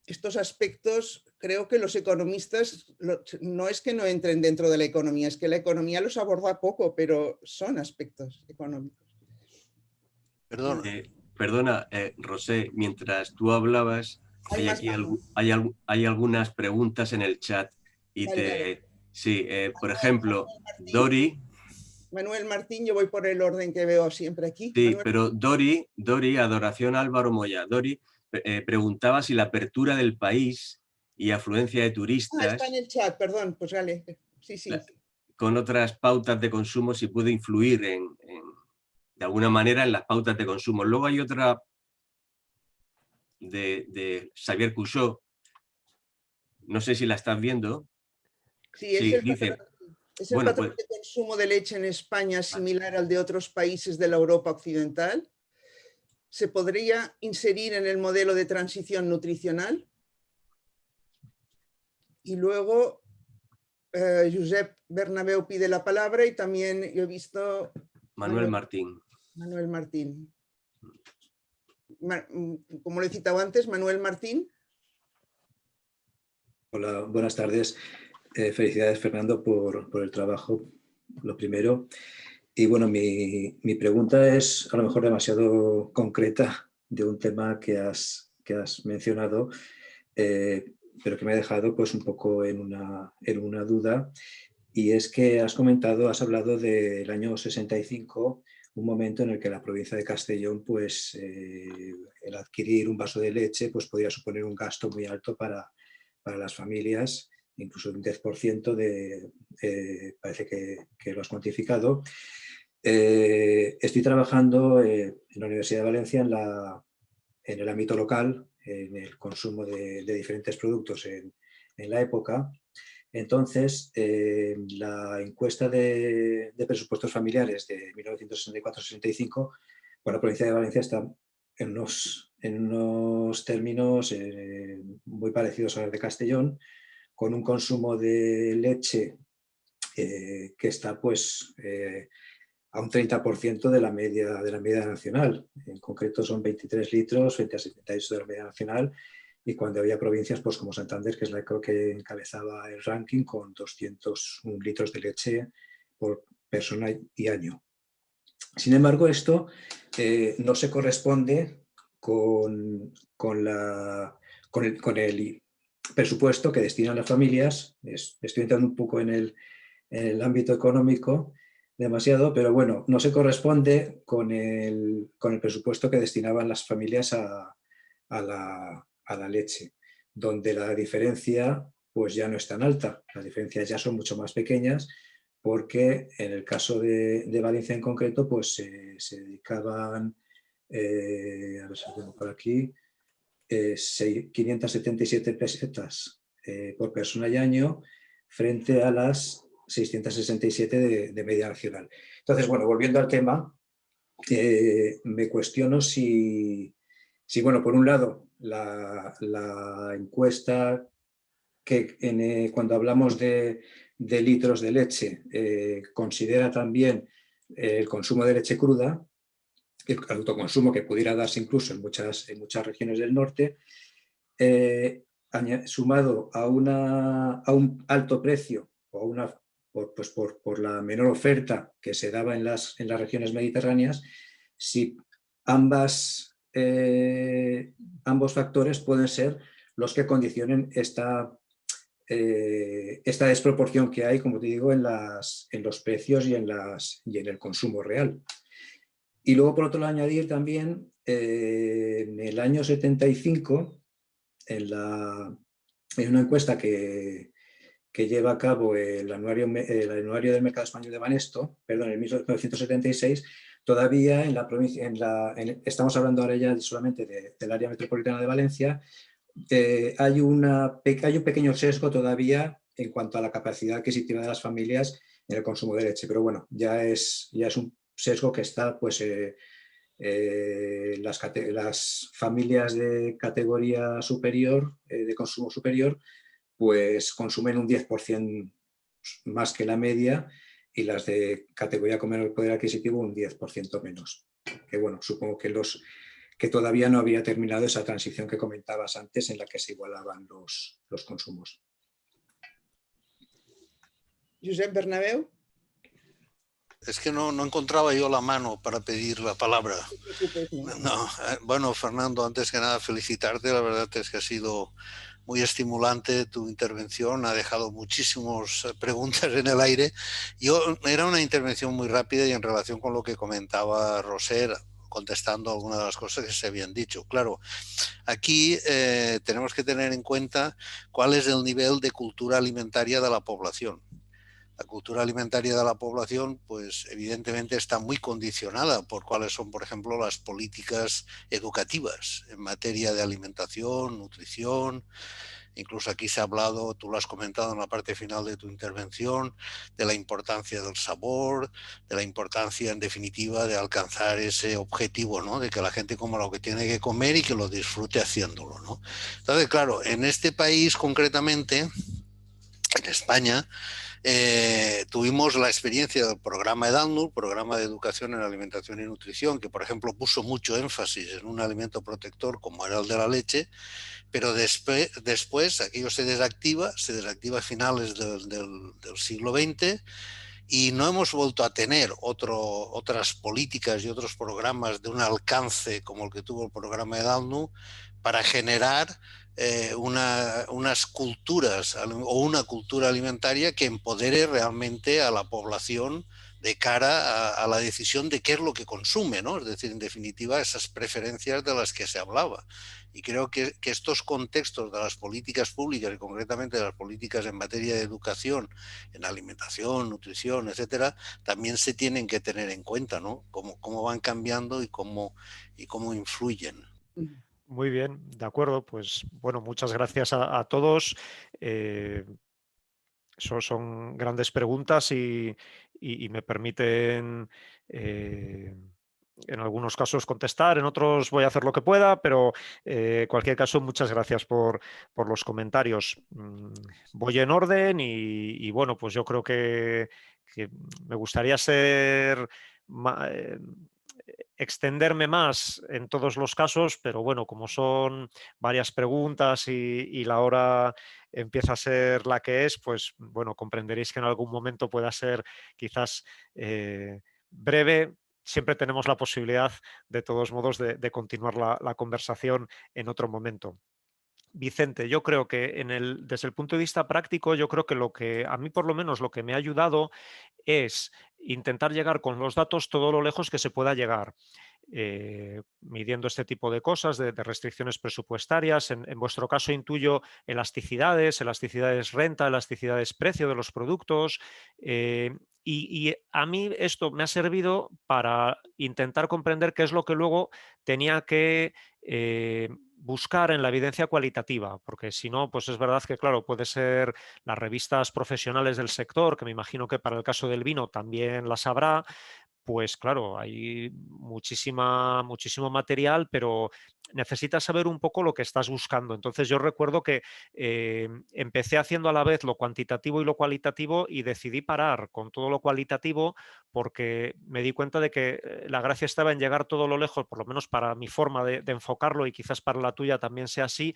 B: estos aspectos creo que los economistas no es que no entren dentro de la economía, es que la economía los aborda poco, pero son aspectos económicos.
A: Perdona, Rosé, mientras tú hablabas, hay algunas preguntas en el chat. Y
B: vale.
A: Sí, por ejemplo,
B: Manuel Martín, yo voy por el orden que veo siempre aquí.
A: Sí,
B: Manuel.
A: pero Dori, Adoración Álvaro Moya, Dori preguntaba si la apertura del país y afluencia de turistas
B: Está en el chat, perdón, pues vale. Sí.
A: Con otras pautas de consumo, si puede influir de alguna manera en las pautas de consumo. Luego hay otra de Xavier Couchot, no sé si la estás viendo.
B: Sí,
A: dice,
B: el patrón de consumo de leche en España similar al de otros países de la Europa occidental. ¿Se podría inserir en el modelo de transición nutricional? Y luego Josep Bernabeu pide la palabra y también yo he visto
A: Manuel Martín.
B: Manuel Martín. Como lo he citado antes, Manuel Martín.
G: Hola, buenas tardes. Felicidades, Fernando, por el trabajo, lo primero. Y bueno, mi pregunta es a lo mejor demasiado concreta de un tema que has mencionado, pero que me ha dejado pues un poco en una duda. Y es que has hablado del año 65, un momento en el que la provincia de Castellón, pues el adquirir un vaso de leche pues podía suponer un gasto muy alto para las familias, incluso un 10% parece que lo has cuantificado. Estoy trabajando en la Universidad de Valencia en el ámbito local, en el consumo de diferentes productos en la época. Entonces, la encuesta de presupuestos familiares de 1964-65, la provincia de Valencia está en unos términos muy parecidos a los de Castellón, con un consumo de leche que está pues a un 30% de la media nacional. En concreto son 23 litros frente a 78 de la media nacional, y cuando había provincias pues como Santander, que es la que encabezaba el ranking, con 201 litros de leche por persona y año. Sin embargo, esto no se corresponde con el presupuesto que destinan las familias. Estoy entrando un poco en el ámbito económico demasiado, pero bueno, no se corresponde con el presupuesto que destinaban las familias a la leche, donde la diferencia pues ya no es tan alta. Las diferencias ya son mucho más pequeñas, porque en el caso de Valencia en concreto, pues se dedicaban, a ver si lo tengo por aquí, 577 pesetas por persona y año, frente a las 667 de media nacional. Entonces, bueno, volviendo al tema, me cuestiono si bueno, por un lado, la encuesta que cuando hablamos de litros de leche considera también el consumo de leche cruda, el autoconsumo que pudiera darse incluso en muchas regiones del norte, sumado a un alto precio o por la menor oferta que se daba en las regiones mediterráneas, si ambos factores pueden ser los que condicionen esta desproporción que hay, como te digo, en los precios y en el consumo real. Y luego, por otro lado, añadir también, en el año 75, en una encuesta que lleva a cabo el anuario del Mercado Español de Banesto, perdón, en 1976, todavía en la provincia, estamos hablando ahora ya solamente del área metropolitana de Valencia, hay un pequeño sesgo todavía en cuanto a la capacidad adquisitiva de las familias en el consumo de leche, pero bueno, ya es un sesgo que está, pues, las familias de categoría superior, de consumo superior, pues consumen un 10% más que la media, y las de categoría con menor poder adquisitivo un 10% menos. Que bueno, supongo que todavía no había terminado esa transición que comentabas antes en la que se igualaban los consumos.
B: Josep Bernabeu.
H: Es que no encontraba yo la mano para pedir la palabra. No, bueno, Fernando, antes que nada felicitarte, la verdad es que ha sido muy estimulante tu intervención, ha dejado muchísimas preguntas en el aire. Era una intervención muy rápida y en relación con lo que comentaba Roser, contestando algunas de las cosas que se habían dicho. Claro, aquí tenemos que tener en cuenta cuál es el nivel de cultura alimentaria de la población. La cultura alimentaria de la población, pues evidentemente está muy condicionada por cuáles son, por ejemplo, las políticas educativas en materia de alimentación, nutrición. Incluso aquí se ha hablado, tú lo has comentado en la parte final de tu intervención, de la importancia del sabor, de la importancia, en definitiva, de alcanzar ese objetivo, ¿no? De que la gente coma lo que tiene que comer y que lo disfrute haciéndolo, ¿no? Entonces, claro, en este país concretamente, en España, tuvimos la experiencia del programa EDALNUR, Programa de Educación en Alimentación y Nutrición, que por ejemplo puso mucho énfasis en un alimento protector como era el de la leche, pero después aquello se desactiva a finales del siglo XX, y no hemos vuelto a tener otras políticas y otros programas de un alcance como el que tuvo el programa EDALNUR para generar unas culturas o una cultura alimentaria que empodere realmente a la población de cara a la decisión de qué es lo que consume, ¿no? Es decir, en definitiva, esas preferencias de las que se hablaba. Y creo que estos contextos de las políticas públicas y concretamente de las políticas en materia de educación, en alimentación, nutrición, etcétera, también se tienen que tener en cuenta, ¿no? Cómo van cambiando y cómo influyen.
C: Muy bien, de acuerdo. Pues bueno, muchas gracias a todos. Son grandes preguntas y me permiten en algunos casos contestar, en otros voy a hacer lo que pueda, pero en cualquier caso, muchas gracias por los comentarios. Voy en orden y bueno, pues yo creo que me gustaría extenderme más en todos los casos, pero bueno, como son varias preguntas y la hora empieza a ser la que es, pues bueno, comprenderéis que en algún momento pueda ser quizás breve. Siempre tenemos la posibilidad, de todos modos, de continuar la conversación en otro momento. Vicente, yo creo que desde el punto de vista práctico, yo creo que lo que a mí por lo menos lo que me ha ayudado es intentar llegar con los datos todo lo lejos que se pueda llegar. Midiendo este tipo de cosas, de restricciones presupuestarias. En vuestro caso intuyo elasticidades renta, elasticidades precio de los productos. Y a mí esto me ha servido para intentar comprender qué es lo que luego tenía que buscar en la evidencia cualitativa, porque si no, pues es verdad que, claro, puede ser las revistas profesionales del sector, que me imagino que para el caso del vino también las habrá, pues claro, hay muchísimo material, pero necesitas saber un poco lo que estás buscando. Entonces yo recuerdo que empecé haciendo a la vez lo cuantitativo y lo cualitativo y decidí parar con todo lo cualitativo porque me di cuenta de que la gracia estaba en llegar todo lo lejos, por lo menos para mi forma de enfocarlo y quizás para la tuya también sea así,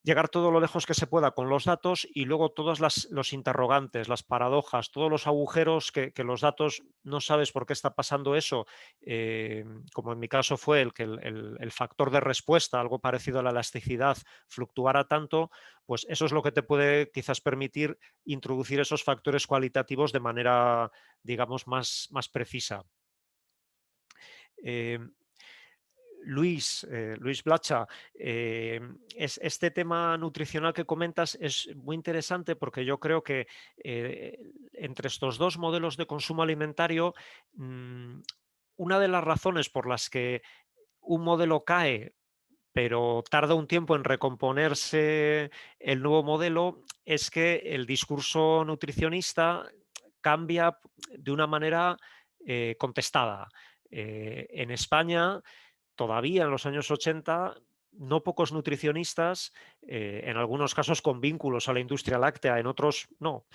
C: llegar todo lo lejos que se pueda con los datos y luego todos los interrogantes, las paradojas, todos los agujeros que los datos no sabes por qué está pasando eso, como en mi caso fue el que el factor de respuesta, algo parecido a la elasticidad, fluctuara tanto, pues eso es lo que te puede quizás permitir introducir esos factores cualitativos de manera, digamos, más precisa. Luis Blacha, este tema nutricional que comentas es muy interesante porque yo creo que entre estos dos modelos de consumo alimentario, una de las razones por las que un modelo cae pero tarda un tiempo en recomponerse el nuevo modelo es que el discurso nutricionista cambia de una manera contestada. En España, todavía en los años 80, no pocos nutricionistas, en algunos casos con vínculos a la industria láctea, en otros no,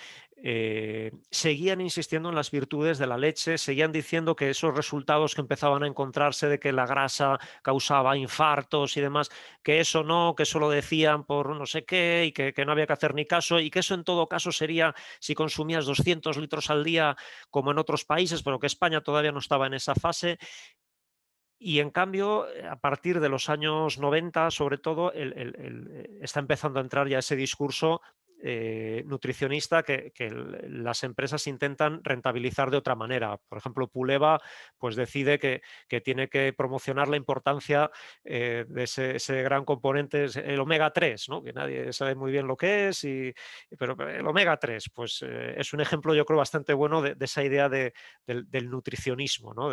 C: seguían insistiendo en las virtudes de la leche, seguían diciendo que esos resultados que empezaban a encontrarse de que la grasa causaba infartos y demás, que eso no, que eso lo decían por no sé qué y que no había que hacer ni caso y que eso en todo caso sería si consumías 200 litros al día como en otros países, pero que España todavía no estaba en esa fase. Y en cambio, a partir de los años 90, sobre todo, está empezando a entrar ya ese discurso nutricionista que las empresas intentan rentabilizar de otra manera. Por ejemplo, Puleva pues decide que tiene que promocionar la importancia de ese gran componente, el omega 3, ¿no? Que nadie sabe muy bien lo que es, pero el omega 3 pues, es un ejemplo, yo creo, bastante bueno de esa idea del nutricionismo, ¿no?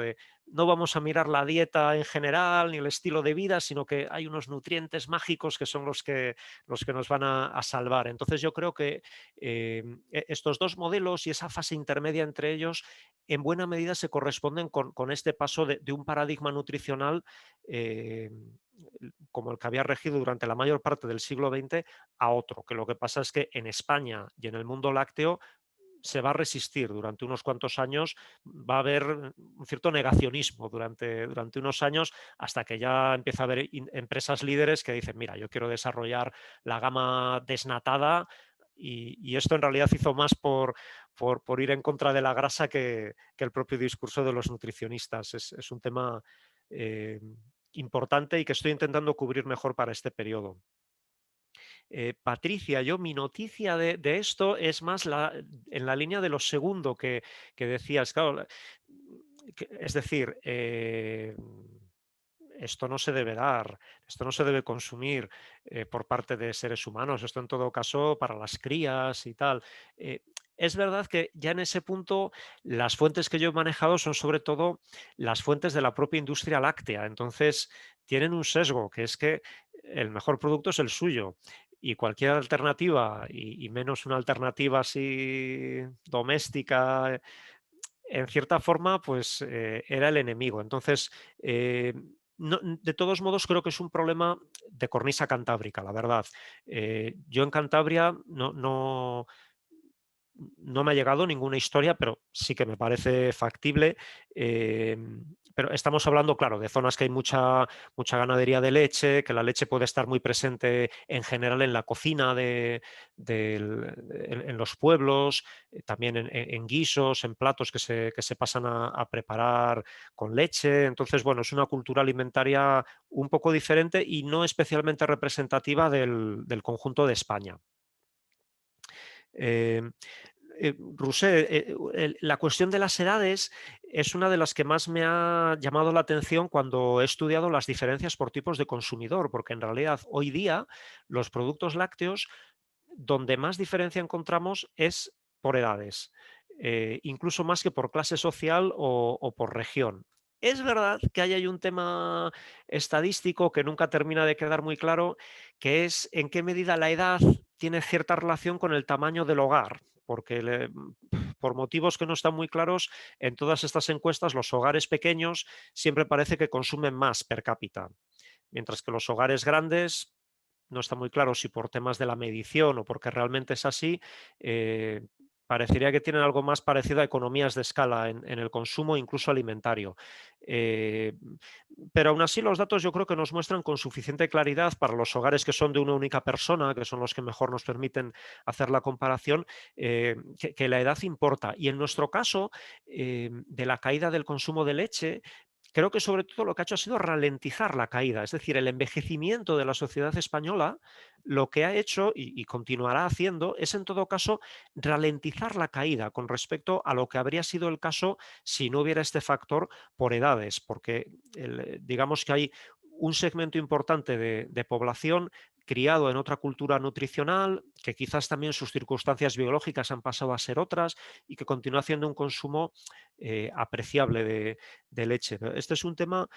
C: No vamos a mirar la dieta en general ni el estilo de vida, sino que hay unos nutrientes mágicos que son los que nos van a salvar. Entonces yo creo que estos dos modelos y esa fase intermedia entre ellos en buena medida se corresponden con este paso de un paradigma nutricional como el que había regido durante la mayor parte del siglo XX a otro, que lo que pasa es que en España y en el mundo lácteo se va a resistir durante unos cuantos años, va a haber un cierto negacionismo durante unos años hasta que ya empieza a haber empresas líderes que dicen, mira, yo quiero desarrollar la gama desnatada y esto en realidad hizo más por ir en contra de la grasa que el propio discurso de los nutricionistas. Es un tema importante y que estoy intentando cubrir mejor para este periodo. Patricia, mi noticia de esto es más en la línea de lo segundo que decías. Claro, es decir, esto no se debe dar, esto no se debe consumir por parte de seres humanos, esto en todo caso para las crías y tal. Es verdad que ya en ese punto las fuentes que yo he manejado son sobre todo las fuentes de la propia industria láctea, entonces tienen un sesgo, que es que el mejor producto es el suyo y cualquier alternativa, y menos una alternativa así doméstica, en cierta forma, pues era el enemigo. Entonces, de todos modos, creo que es un problema de cornisa cantábrica, la verdad. Yo en Cantabria no me ha llegado ninguna historia, pero sí que me parece factible. Pero estamos hablando, claro, de zonas que hay mucha ganadería de leche, que la leche puede estar muy presente en general en la cocina en los pueblos, también en guisos, en platos que se pasan a preparar con leche. Entonces, bueno, es una cultura alimentaria un poco diferente y no especialmente representativa del conjunto de España. Roser, la cuestión de las edades es una de las que más me ha llamado la atención cuando he estudiado las diferencias por tipos de consumidor, porque en realidad hoy día los productos lácteos donde más diferencia encontramos es por edades, incluso más que por clase social o por región. Es verdad que ahí hay un tema estadístico que nunca termina de quedar muy claro, que es en qué medida la edad tiene cierta relación con el tamaño del hogar, porque por motivos que no están muy claros, en todas estas encuestas los hogares pequeños siempre parece que consumen más per cápita, mientras que los hogares grandes, no está muy claro si por temas de la medición o porque realmente es así, parecería que tienen algo más parecido a economías de escala en el consumo, incluso alimentario. Pero aún así los datos yo creo que nos muestran con suficiente claridad para los hogares que son de una única persona, que son los que mejor nos permiten hacer la comparación, que la edad importa. Y en nuestro caso, de la caída del consumo de leche, creo que sobre todo lo que ha hecho ha sido ralentizar la caída, es decir, el envejecimiento de la sociedad española lo que ha hecho y continuará haciendo es en todo caso ralentizar la caída con respecto a lo que habría sido el caso si no hubiera este factor por edades, porque digamos que hay un segmento importante de población criado en otra cultura nutricional, que quizás también sus circunstancias biológicas han pasado a ser otras y que continúa haciendo un consumo apreciable de leche. Este es un tema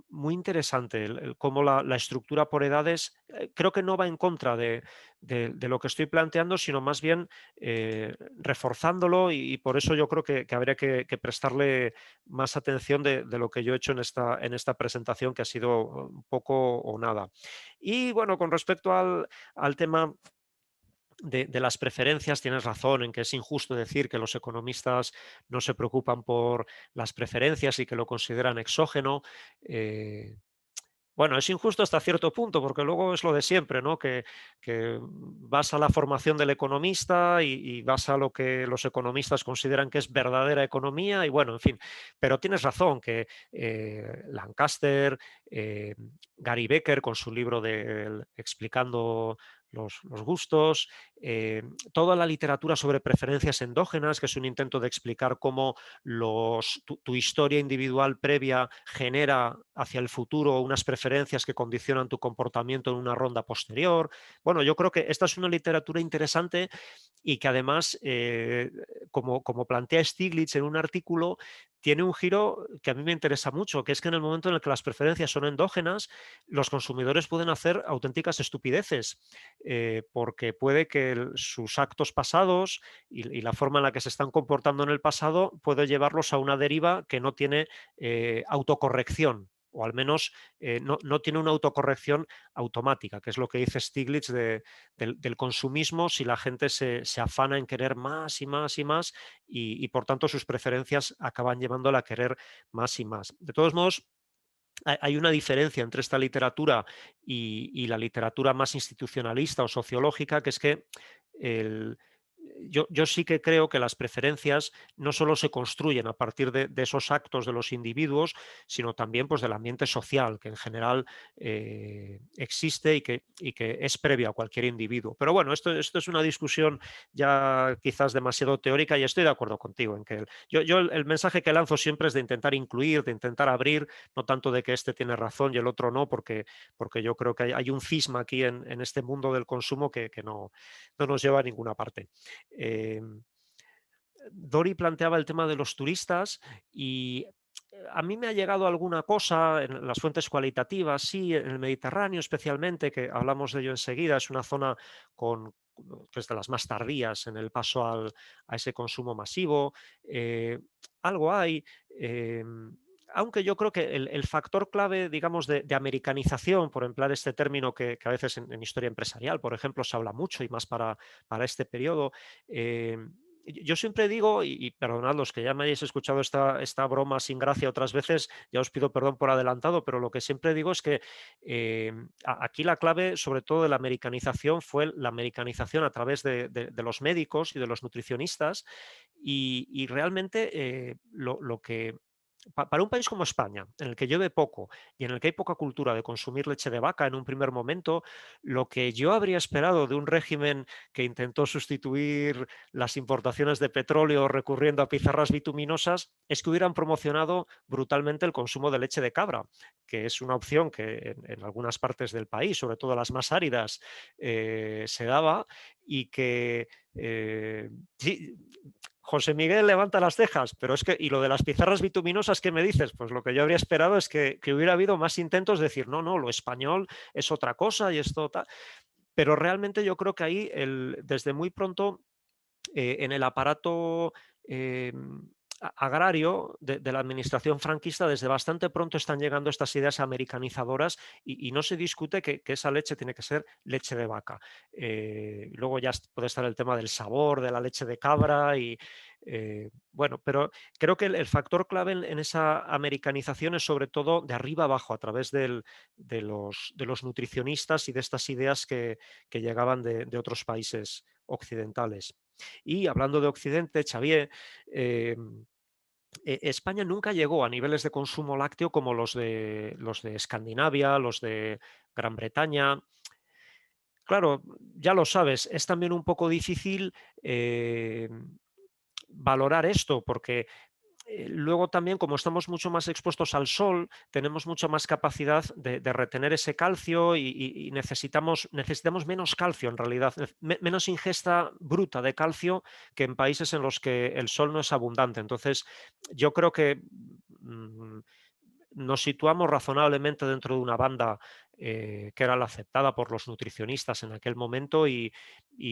C: muy interesante, cómo la estructura por edades creo que no va en contra de lo que estoy planteando, sino más bien reforzándolo y por eso yo creo que habría que prestarle más atención de lo que yo he hecho en esta presentación, que ha sido un poco o nada. Y bueno, con respecto al tema de las preferencias, tienes razón en que es injusto decir que los economistas no se preocupan por las preferencias y que lo consideran exógeno. Bueno, es injusto hasta cierto punto, porque luego es lo de siempre, ¿no? Que vas a la formación del economista y vas a lo que los economistas consideran que es verdadera economía y bueno, en fin. Pero tienes razón que Lancaster, Gary Becker con su libro explicando los gustos, toda la literatura sobre preferencias endógenas, que es un intento de explicar cómo tu historia individual previa genera hacia el futuro unas preferencias que condicionan tu comportamiento en una ronda posterior. Bueno, yo creo que esta es una literatura interesante y que además, como plantea Stiglitz en un artículo, tiene un giro que a mí me interesa mucho, que es que en el momento en el que las preferencias son endógenas, los consumidores pueden hacer auténticas estupideces, porque puede que sus actos pasados y la forma en la que se están comportando en el pasado puede llevarlos a una deriva que no tiene autocorrección, o al menos no tiene una autocorrección automática, que es lo que dice Stiglitz del consumismo, si la gente se afana en querer más y más y más y por tanto sus preferencias acaban llevándola a querer más y más. De todos modos, hay una diferencia entre esta literatura y la literatura más institucionalista o sociológica, que es que yo sí que creo que las preferencias no solo se construyen a partir de esos actos de los individuos, sino también pues, del ambiente social, que en general existe y que es previo a cualquier individuo. Pero bueno, esto es una discusión ya quizás demasiado teórica y estoy de acuerdo contigo en que yo el mensaje que lanzo siempre es de intentar incluir, de intentar abrir, no tanto de que este tiene razón y el otro no, porque yo creo que hay un cisma aquí en este mundo del consumo que no nos lleva a ninguna parte. Dori planteaba el tema de los turistas y a mí me ha llegado alguna cosa en las fuentes cualitativas, sí, en el Mediterráneo especialmente, que hablamos de ello enseguida, es una zona que es de las más tardías en el paso a ese consumo masivo. Algo hay. Aunque yo creo que el factor clave, digamos, de americanización, por emplear este término que a veces en historia empresarial, por ejemplo, se habla mucho y más para este periodo, yo siempre digo, y perdonad los que ya me hayáis escuchado esta broma sin gracia otras veces, ya os pido perdón por adelantado, pero lo que siempre digo es que aquí la clave, sobre todo de la americanización, fue la americanización a través de los médicos y de los nutricionistas, y realmente lo que para un país como España, en el que llueve poco y en el que hay poca cultura de consumir leche de vaca en un primer momento, lo que yo habría esperado de un régimen que intentó sustituir las importaciones de petróleo recurriendo a pizarras bituminosas es que hubieran promocionado brutalmente el consumo de leche de cabra, que es una opción que en algunas partes del país, sobre todo las más áridas, se daba y que sí, José Miguel levanta las cejas, pero es que, ¿y lo de las pizarras bituminosas qué me dices? Pues lo que yo habría esperado es que hubiera habido más intentos de decir, no, lo español es otra cosa y esto tal. Pero realmente yo creo que ahí, desde muy pronto, en el aparato agrario de la administración franquista, desde bastante pronto están llegando estas ideas americanizadoras y no se discute que esa leche tiene que ser leche de vaca. Luego ya puede estar el tema del sabor de la leche de cabra y bueno, pero creo que el factor clave en esa americanización es sobre todo de arriba abajo, a través de los nutricionistas y de estas ideas que llegaban de otros países occidentales. Y hablando de Occidente, Xavier, España nunca llegó a niveles de consumo lácteo como los de Escandinavia, los de Gran Bretaña. Claro, ya lo sabes, es también un poco difícil valorar esto, porque luego también, como estamos mucho más expuestos al sol, tenemos mucha más capacidad de retener ese calcio y necesitamos menos calcio en realidad, menos ingesta bruta de calcio que en países en los que el sol no es abundante. Entonces, yo creo que nos situamos razonablemente dentro de una banda que era la aceptada por los nutricionistas en aquel momento y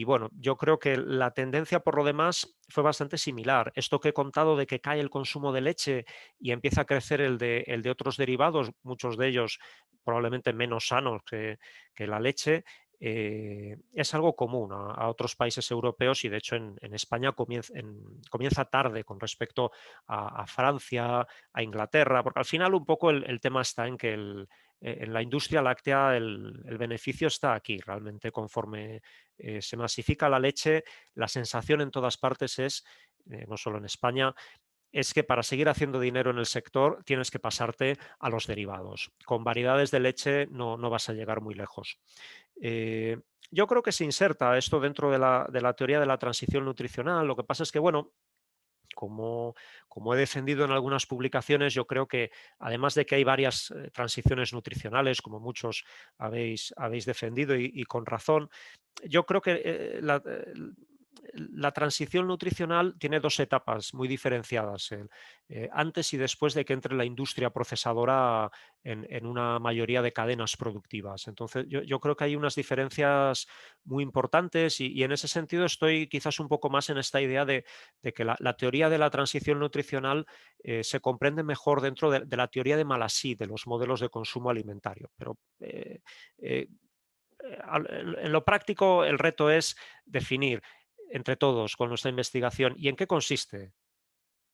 C: bueno, yo creo que la tendencia por lo demás fue bastante similar. Esto que he contado de que cae el consumo de leche y empieza a crecer el de otros derivados, muchos de ellos probablemente menos sanos que la leche, es algo común a otros países europeos y de hecho en España comienza tarde con respecto a Francia, a Inglaterra, porque al final un poco el tema está en que en la industria láctea el beneficio está aquí. Realmente conforme se masifica la leche, la sensación en todas partes es, no solo en España, es que para seguir haciendo dinero en el sector tienes que pasarte a los derivados. Con variedades de leche no vas a llegar muy lejos. Yo creo que se inserta esto dentro de la teoría de la transición nutricional. Lo que pasa es que, bueno, como he defendido en algunas publicaciones, yo creo que además de que hay varias transiciones nutricionales, como muchos habéis defendido y con razón, yo creo que la transición nutricional tiene dos etapas muy diferenciadas, antes y después de que entre la industria procesadora en una mayoría de cadenas productivas. Entonces, yo creo que hay unas diferencias muy importantes y en ese sentido estoy quizás un poco más en esta idea de que la teoría de la transición nutricional se comprende mejor dentro de la teoría de Malasí, de los modelos de consumo alimentario. Pero en lo práctico, el reto es definir entre todos con nuestra investigación y en qué consiste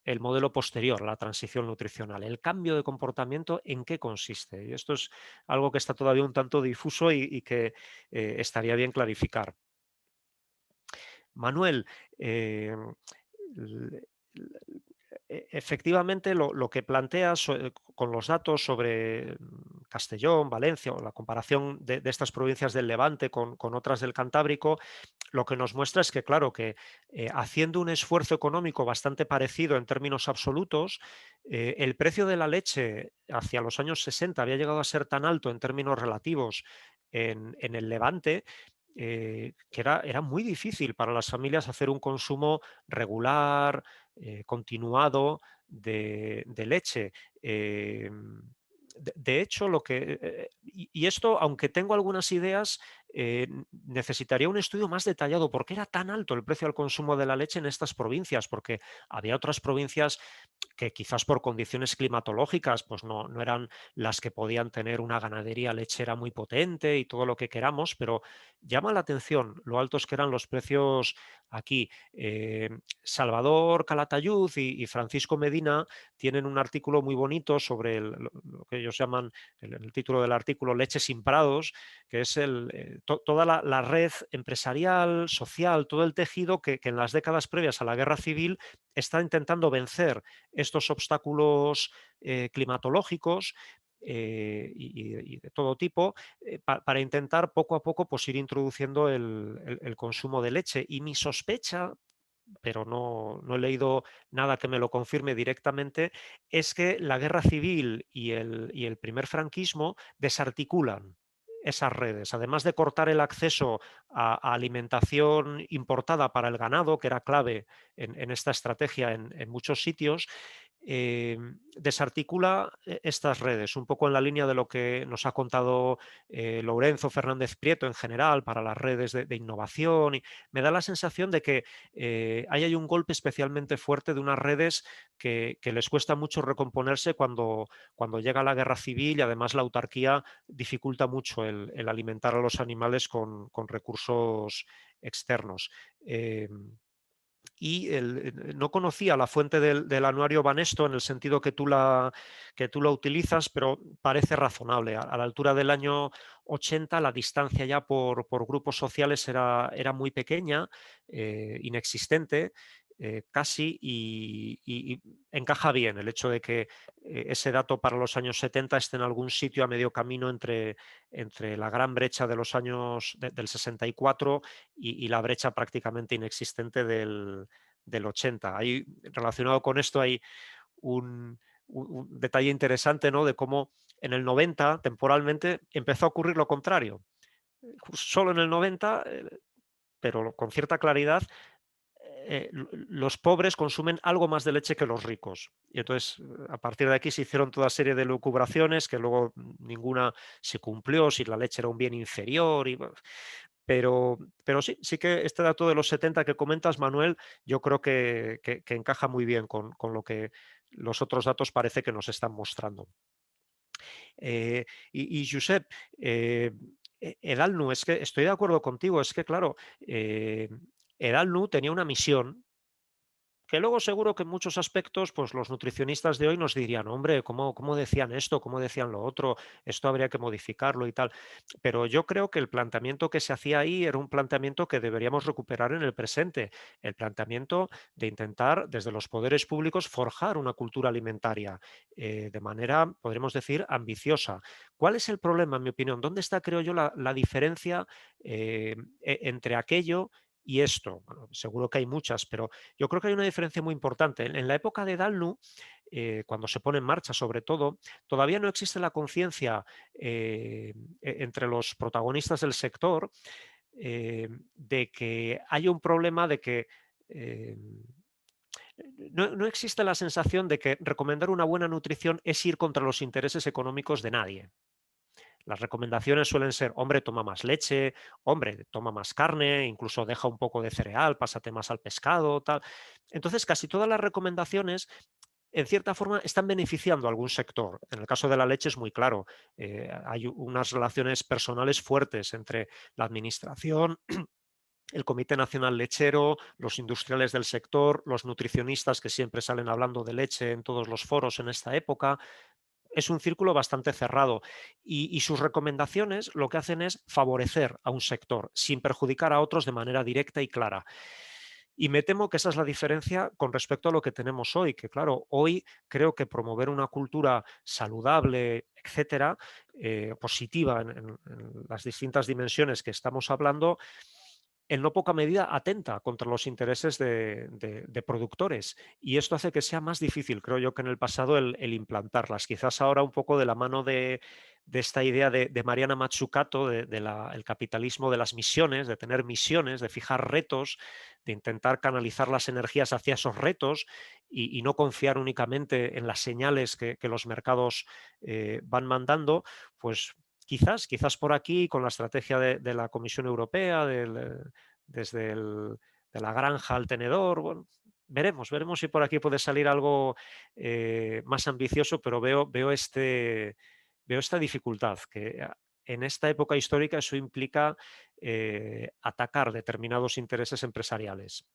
C: el modelo posterior a la transición nutricional, el cambio de comportamiento, en qué consiste. Y esto es algo que está todavía un tanto difuso y que estaría bien clarificar. Manuel, efectivamente, lo que planteas con los datos sobre Castellón, Valencia, o la comparación de estas provincias del Levante con otras del Cantábrico, lo que nos muestra es que, claro, que haciendo un esfuerzo económico bastante parecido en términos absolutos, el precio de la leche hacia los años 60 había llegado a ser tan alto en términos relativos en el Levante, que era muy difícil para las familias hacer un consumo regular, continuado de leche. De hecho, y esto, aunque tengo algunas ideas, necesitaría un estudio más detallado. ¿Por qué era tan alto el precio al consumo de la leche en estas provincias? Porque había otras provincias que quizás por condiciones climatológicas pues no eran las que podían tener una ganadería lechera muy potente y todo lo que queramos, pero llama la atención lo altos que eran los precios aquí. Salvador Calatayud y Francisco Medina tienen un artículo muy bonito sobre lo que ellos llaman, el título del artículo, Leche sin prados, que es toda la red empresarial, social, todo el tejido que en las décadas previas a la guerra civil está intentando vencer estos obstáculos climatológicos y de todo tipo para intentar poco a poco pues, ir introduciendo el consumo de leche. Y mi sospecha, pero no he leído nada que me lo confirme directamente, es que la guerra civil y el primer franquismo desarticulan esas redes, además de cortar el acceso a alimentación importada para el ganado, que era clave en esta estrategia en muchos sitios. desarticula estas redes, un poco en la línea de lo que nos ha contado Lourenço Fernández Prieto en general para las redes de innovación. Y me da la sensación de que ahí hay un golpe especialmente fuerte de unas redes que les cuesta mucho recomponerse cuando llega la guerra civil, y además la autarquía dificulta mucho el alimentar a los animales con recursos externos. Y no conocía la fuente del anuario Banesto en el sentido que tú la utilizas, pero parece razonable. A la altura del año 80 la distancia ya por grupos sociales era muy pequeña, inexistente, casi, y encaja bien el hecho de que ese dato para los años 70 esté en algún sitio a medio camino entre la gran brecha de los años del 64 y la brecha prácticamente inexistente del 80. Ahí, relacionado con esto, hay un detalle interesante, ¿no?, de cómo en el 90 temporalmente empezó a ocurrir lo contrario. Solo en el 90, pero con cierta claridad, los pobres consumen algo más de leche que los ricos. Y entonces, a partir de aquí se hicieron toda serie de lucubraciones que luego ninguna se cumplió, si la leche era un bien inferior. Pero sí que este dato de los 70 que comentas, Manuel, yo creo que encaja muy bien con lo que los otros datos parece que nos están mostrando. Y Josep, Edalnu, es que estoy de acuerdo contigo, es que claro, Edalnu tenía una misión que luego seguro que en muchos aspectos pues los nutricionistas de hoy nos dirían, hombre, ¿cómo decían esto? ¿Cómo decían lo otro? Esto habría que modificarlo y tal. Pero yo creo que el planteamiento que se hacía ahí era un planteamiento que deberíamos recuperar en el presente. El planteamiento de intentar desde los poderes públicos forjar una cultura alimentaria de manera, podríamos decir, ambiciosa. ¿Cuál es el problema, en mi opinión? ¿Dónde está, creo yo, la diferencia entre aquello y esto? Bueno, seguro que hay muchas, pero yo creo que hay una diferencia muy importante. En la época de Edalnu, cuando se pone en marcha sobre todo, todavía no existe la conciencia entre los protagonistas del sector de que hay un problema de que no existe la sensación de que recomendar una buena nutrición es ir contra los intereses económicos de nadie. Las recomendaciones suelen ser, hombre, toma más leche, hombre, toma más carne, incluso deja un poco de cereal, pásate más al pescado, tal. Entonces, casi todas las recomendaciones, en cierta forma, están beneficiando a algún sector. En el caso de la leche es muy claro. Hay unas relaciones personales fuertes entre la administración, el Comité Nacional Lechero, los industriales del sector, los nutricionistas que siempre salen hablando de leche en todos los foros en esta época. Es un círculo bastante cerrado y sus recomendaciones lo que hacen es favorecer a un sector sin perjudicar a otros de manera directa y clara. Y me temo que esa es la diferencia con respecto a lo que tenemos hoy, que claro, hoy creo que promover una cultura saludable, etcétera, positiva en las distintas dimensiones que estamos hablando, en no poca medida atenta contra los intereses de productores, y esto hace que sea más difícil, creo yo, que en el pasado el implantarlas. Quizás ahora un poco de la mano de esta idea de Mariana Mazzucato, el capitalismo de las misiones, de tener misiones, de fijar retos, de intentar canalizar las energías hacia esos retos y no confiar únicamente en las señales que los mercados van mandando, pues quizás por aquí, con la estrategia de la Comisión Europea, desde de la granja al tenedor, bueno, veremos si por aquí puede salir algo más ambicioso, pero veo esta dificultad, que en esta época histórica eso implica atacar determinados intereses empresariales.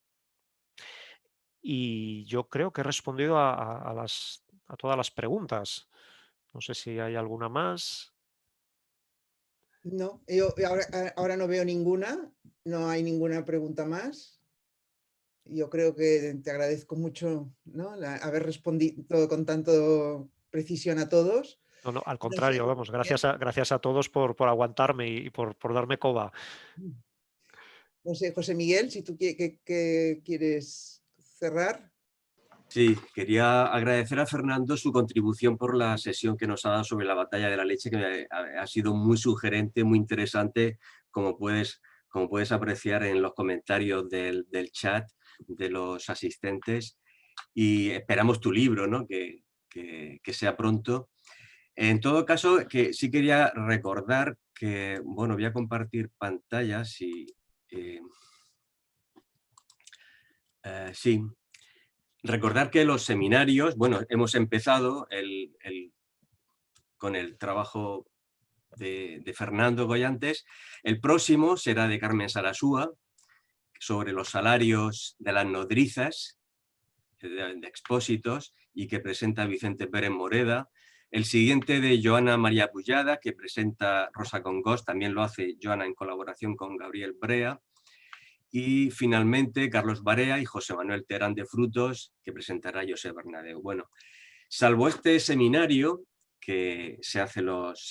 C: Y yo creo que he respondido a todas las preguntas. No sé si hay alguna más.
B: No, yo ahora no veo ninguna, no hay ninguna pregunta más. Yo creo que te agradezco mucho, ¿no?, haber respondido con tanto precisión a todos.
C: No, al contrario, vamos, gracias a todos por aguantarme y por darme coba.
B: No sé, José Miguel, si tú quieres cerrar.
A: Sí, quería agradecer a Fernando su contribución por la sesión que nos ha dado sobre la batalla de la leche, que ha sido muy sugerente, muy interesante, como puedes apreciar en los comentarios del chat de los asistentes. y esperamos tu libro, ¿no? que sea pronto. En todo caso, que sí quería recordar que, bueno, voy a compartir pantallas y... sí, recordar que los seminarios, bueno, hemos empezado con el trabajo de Fernando Goyantes. El próximo será de Carmen Sarasúa, sobre los salarios de las nodrizas, de expósitos, y que presenta Vicente Pérez Moreda. El siguiente de Joana María Pullada, que presenta Rosa Congost, también lo hace Joana en colaboración con Gabriel Brea. Y finalmente Carlos Barea y José Manuel Terán de Frutos, que presentará José Bernadeu. Bueno, salvo este seminario que se hace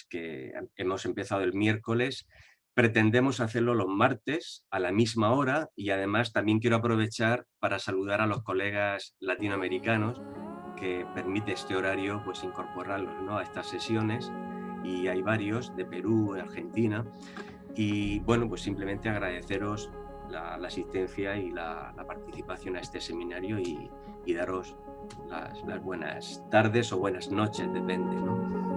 A: que hemos empezado el miércoles, pretendemos hacerlo los martes a la misma hora, y además también quiero aprovechar para saludar a los colegas latinoamericanos que permite este horario, pues incorporarlos, ¿no?, a estas sesiones, y hay varios de Perú, de Argentina, y bueno, pues simplemente agradeceros la asistencia y la participación a este seminario, y daros las buenas tardes o buenas noches, depende, ¿no?